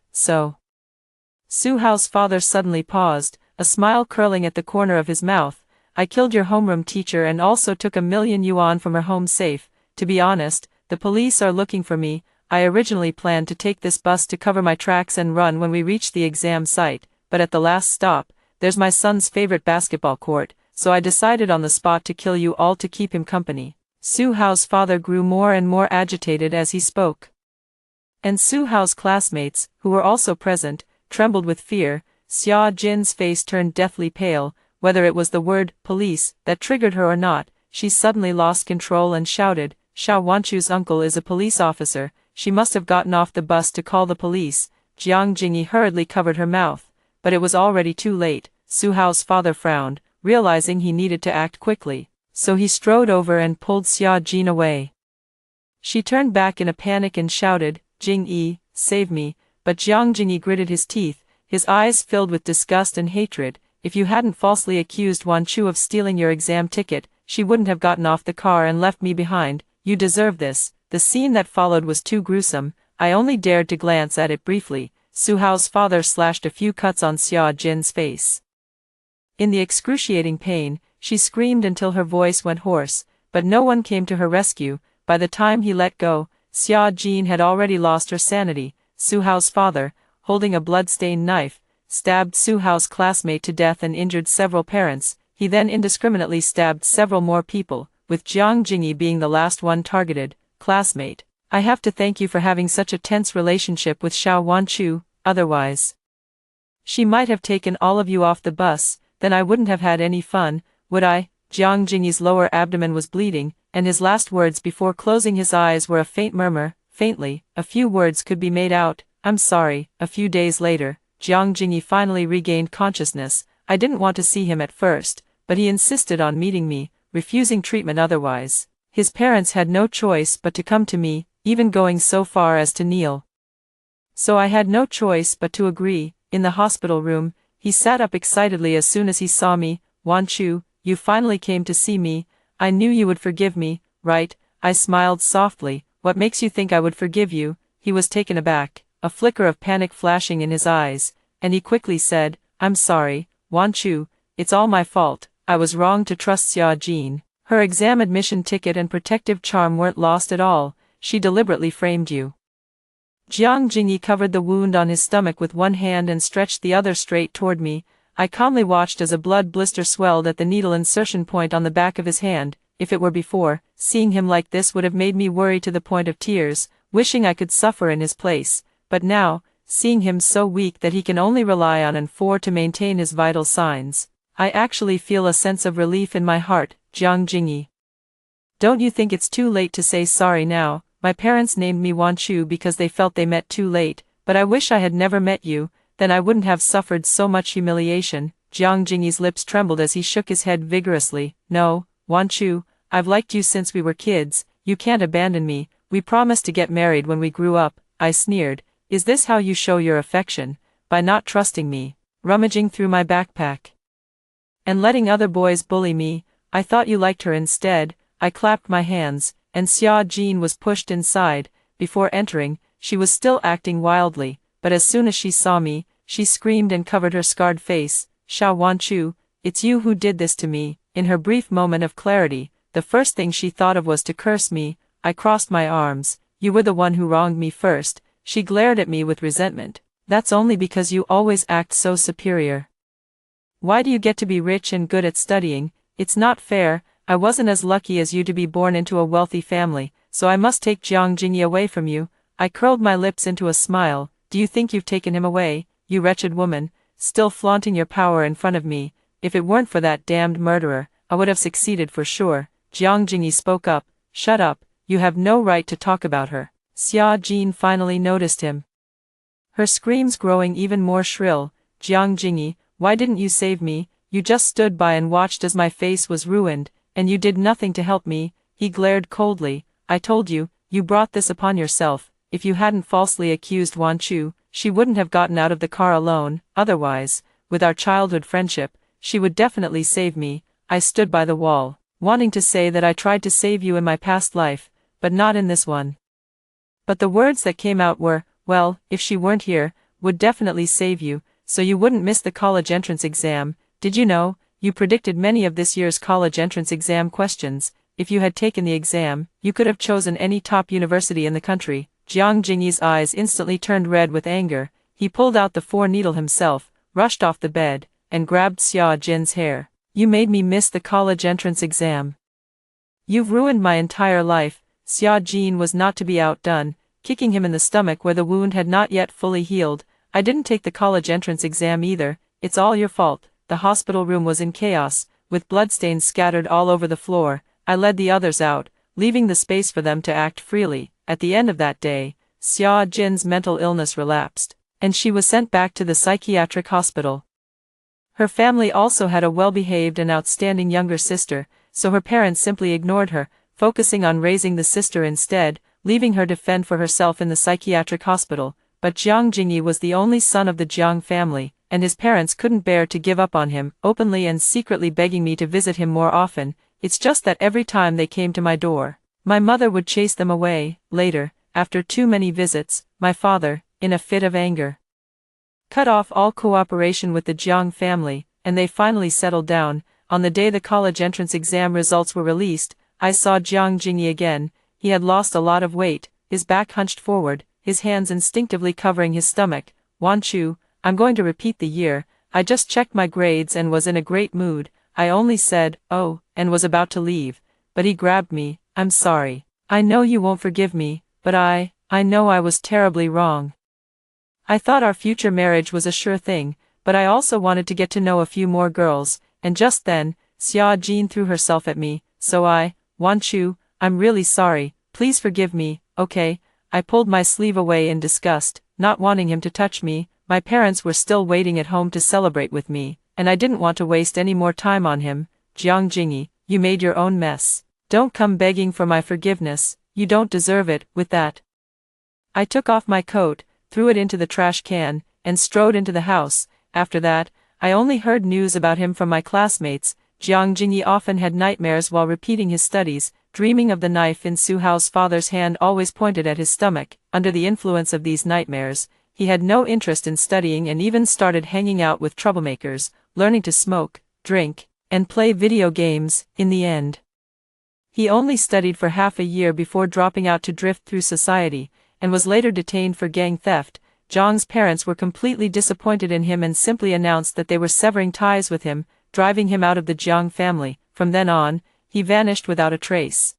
S1: Suhao's father suddenly paused, a smile curling at the corner of his mouth. "I killed your homeroom teacher and also took 1,000,000 yuan from her home safe. To be honest, the police are looking for me. I originally planned to take this bus to cover my tracks and run when we reached the exam site, but at the last stop, there's my son's favorite basketball court, so I decided on the spot to kill you all to keep him company." Suhao's father grew more and more agitated as he spoke. And Suhao's classmates, who were also present, trembled with fear. Xia Jin's face turned deathly pale. Whether it was the word police that triggered her or not, she suddenly lost control and shouted, "Xiao Wanchu's uncle is a police officer. She must have gotten off the bus to call the police." Jiang Jingyi hurriedly covered her mouth, but it was already too late. Suhao's father frowned. realizing he needed to act quickly. So he strode over and pulled Xia Jin away. She turned back in a panic and shouted, "Jing-yi, save me," but Jiang Jingyi gritted his teeth, his eyes filled with disgust and hatred. "If you hadn't falsely accused Wan Chu of stealing your exam ticket, she wouldn't have gotten off the car and left me behind. You deserve this." The scene that followed was too gruesome. I only dared to glance at it briefly. Su Hao's father slashed a few cuts on Xia Jin's face. In the excruciating pain, she screamed until her voice went hoarse, but no one came to her rescue. By the time he let go, Xia Jin had already lost her sanity. Su Hao's father, holding a blood-stained knife, stabbed Su Hao's classmate to death and injured several parents. He then indiscriminately stabbed several more people, with Jiang Jingyi being the last one targeted. "Classmate, I have to thank you for having such a tense relationship with Xiao Wanchu, otherwise she might have taken all of you off the bus, then I wouldn't have had any fun, would I?" Jiang Jingyi's lower abdomen was bleeding, and his last words before closing his eyes were a faint murmur. Faintly, a few words could be made out. "I'm sorry." A few days later, Jiang Jingyi finally regained consciousness. I didn't want to see him at first, but he insisted on meeting me, refusing treatment otherwise. His parents had no choice but to come to me, even going so far as to kneel. So I had no choice but to agree. In the hospital room, he sat up excitedly as soon as he saw me. "Wan Chu, you finally came to see me. I knew you would forgive me, right?" I smiled softly. "What makes you think I would forgive you?" He was taken aback, a flicker of panic flashing in his eyes, and he quickly said, "I'm sorry, Wan Chu, it's all my fault. I was wrong to trust Xia Jin. Her exam admission ticket and protective charm weren't lost at all. She deliberately framed you." Jiang Jingyi covered the wound on his stomach with one hand and stretched the other straight toward me. I calmly watched as a blood blister swelled at the needle insertion point on the back of his hand. If it were before, seeing him like this would have made me worry to the point of tears, wishing I could suffer in his place. But now, seeing him so weak that he can only rely on N4 to maintain his vital signs, I actually feel a sense of relief in my heart. "Jiang Jingyi, don't you think it's too late to say sorry now? My parents named me Wan Chu because they felt they met too late, but I wish I had never met you, then I wouldn't have suffered so much humiliation." Jiang Jingyi's lips trembled as he shook his head vigorously. "No, Wan Chu, I've liked you since we were kids. You can't abandon me. We promised to get married when we grew up." I sneered. "Is this how you show your affection? By not trusting me, rummaging through my backpack, and letting other boys bully me? I thought you liked her instead." I clapped my hands, and Xia Jin was pushed inside. Before entering, she was still acting wildly, but as soon as she saw me, she screamed and covered her scarred face. "Xiao Wanchu, it's you who did this to me." In her brief moment of clarity, the first thing she thought of was to curse me. I crossed my arms. "You were the one who wronged me first." She glared at me with resentment. "That's only because you always act so superior. Why do you get to be rich and good at studying? It's not fair. I wasn't as lucky as you to be born into a wealthy family, so I must take Jiang Jingyi away from you." I curled my lips into a smile. "Do you think you've taken him away, you wretched woman, still flaunting your power in front of me? If it weren't for that damned murderer, I would have succeeded for sure." Jiang Jingyi spoke up. "Shut up, you have no right to talk about her." Xia Jin finally noticed him, her screams growing even more shrill. "Jiang Jingyi, why didn't you save me? You just stood by and watched as my face was ruined, and you did nothing to help me." He glared coldly. "I told you, you brought this upon yourself. If you hadn't falsely accused Wan Chu, she wouldn't have gotten out of the car alone. Otherwise, with our childhood friendship, she would definitely save me." I stood by the wall, wanting to say that I tried to save you in my past life, but not in this one. But the words that came out were, "Well, if she weren't here, would definitely save you, so you wouldn't miss the college entrance exam. Did you know, you predicted many of this year's college entrance exam questions. If you had taken the exam, you could have chosen any top university in the country." Jiang Jingyi's eyes instantly turned red with anger. He pulled out the 4-needle himself, rushed off the bed, and grabbed Xia Jin's hair. "You made me miss the college entrance exam. You've ruined my entire life." Xia Jin was not to be outdone, kicking him in the stomach where the wound had not yet fully healed. "I didn't take the college entrance exam either. It's all your fault." The hospital room was in chaos, with bloodstains scattered all over the floor. I led the others out, leaving the space for them to act freely. At the end of that day, Xia Jin's mental illness relapsed, and she was sent back to the psychiatric hospital. Her family also had a well-behaved and outstanding younger sister, so her parents simply ignored her, focusing on raising the sister instead, leaving her to fend for herself in the psychiatric hospital. But Jiang Jingyi was the only son of the Jiang family, and his parents couldn't bear to give up on him, openly and secretly begging me to visit him more often. It's just that every time they came to my door, my mother would chase them away. Later, after too many visits, my father, in a fit of anger, cut off all cooperation with the Jiang family, and they finally settled down. On the day the college entrance exam results were released, I saw Jiang Jingyi again. He had lost a lot of weight, his back hunched forward, his hands instinctively covering his stomach. "Wan Chu, I'm going to repeat the year. I just checked my grades and was in a great mood." I only said, "Oh," and was about to leave, but he grabbed me. "I'm sorry. I know you won't forgive me, but I know I was terribly wrong. I thought our future marriage was a sure thing, but I also wanted to get to know a few more girls." And just then, Xia Jin threw herself at me, so "Wan Chu, I'm really sorry, please forgive me, okay?" I pulled my sleeve away in disgust, not wanting him to touch me. My parents were still waiting at home to celebrate with me, and I didn't want to waste any more time on him. "Jiang Jingyi, you made your own mess. Don't come begging for my forgiveness, you don't deserve it." With that, I took off my coat, threw it into the trash can, and strode into the house. After that, I only heard news about him from my classmates. Jiang Jingyi often had nightmares while repeating his studies, dreaming of the knife in Su Hao's father's hand always pointed at his stomach. Under the influence of these nightmares, he had no interest in studying and even started hanging out with troublemakers, learning to smoke, drink, and play video games. In the end, he only studied for half a year before dropping out to drift through society, and was later detained for gang theft. Jiang's parents were completely disappointed in him and simply announced that they were severing ties with him, driving him out of the Jiang family. From then on, he vanished without a trace.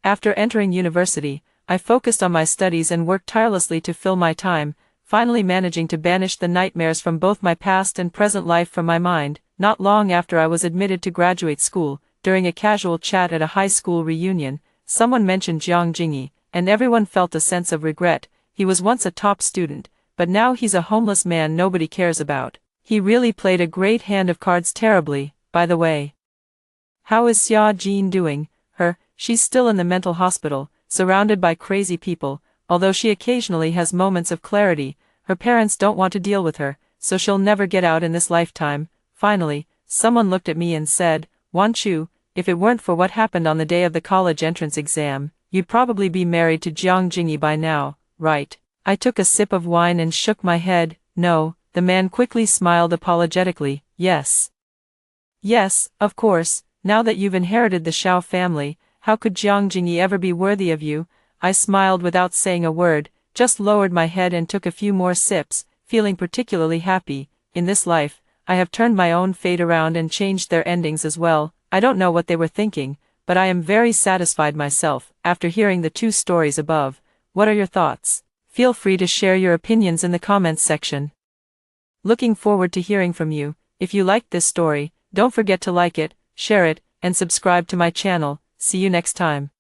S1: After entering university, I focused on my studies and worked tirelessly to fill my time, finally managing to banish the nightmares from both my past and present life from my mind. Not long after I was admitted to graduate school, during a casual chat at a high school reunion, someone mentioned Jiang Jingyi, and everyone felt a sense of regret. He was once a top student, but now he's a homeless man nobody cares about. He really played a great hand of cards terribly. By the way, how is Xia Jin doing? She's still in the mental hospital, surrounded by crazy people. Although she occasionally has moments of clarity, her parents don't want to deal with her, so she'll never get out in this lifetime. Finally, someone looked at me and said, "Wan Chu, if it weren't for what happened on the day of the college entrance exam, you'd probably be married to Jiang Jingyi by now, right?" I took a sip of wine and shook my head. "No." The man quickly smiled apologetically. Yes, of course, now that you've inherited the Shao family, how could Jiang Jingyi ever be worthy of you?" I smiled without saying a word, just lowered my head and took a few more sips, feeling particularly happy. In this life, I have turned my own fate around and changed their endings as well. I don't know what they were thinking, but I am very satisfied myself. After hearing the two stories above, what are your thoughts? Feel free to share your opinions in the comments section. Looking forward to hearing from you. If you liked this story, don't forget to like it, share it, and subscribe to my channel. See you next time.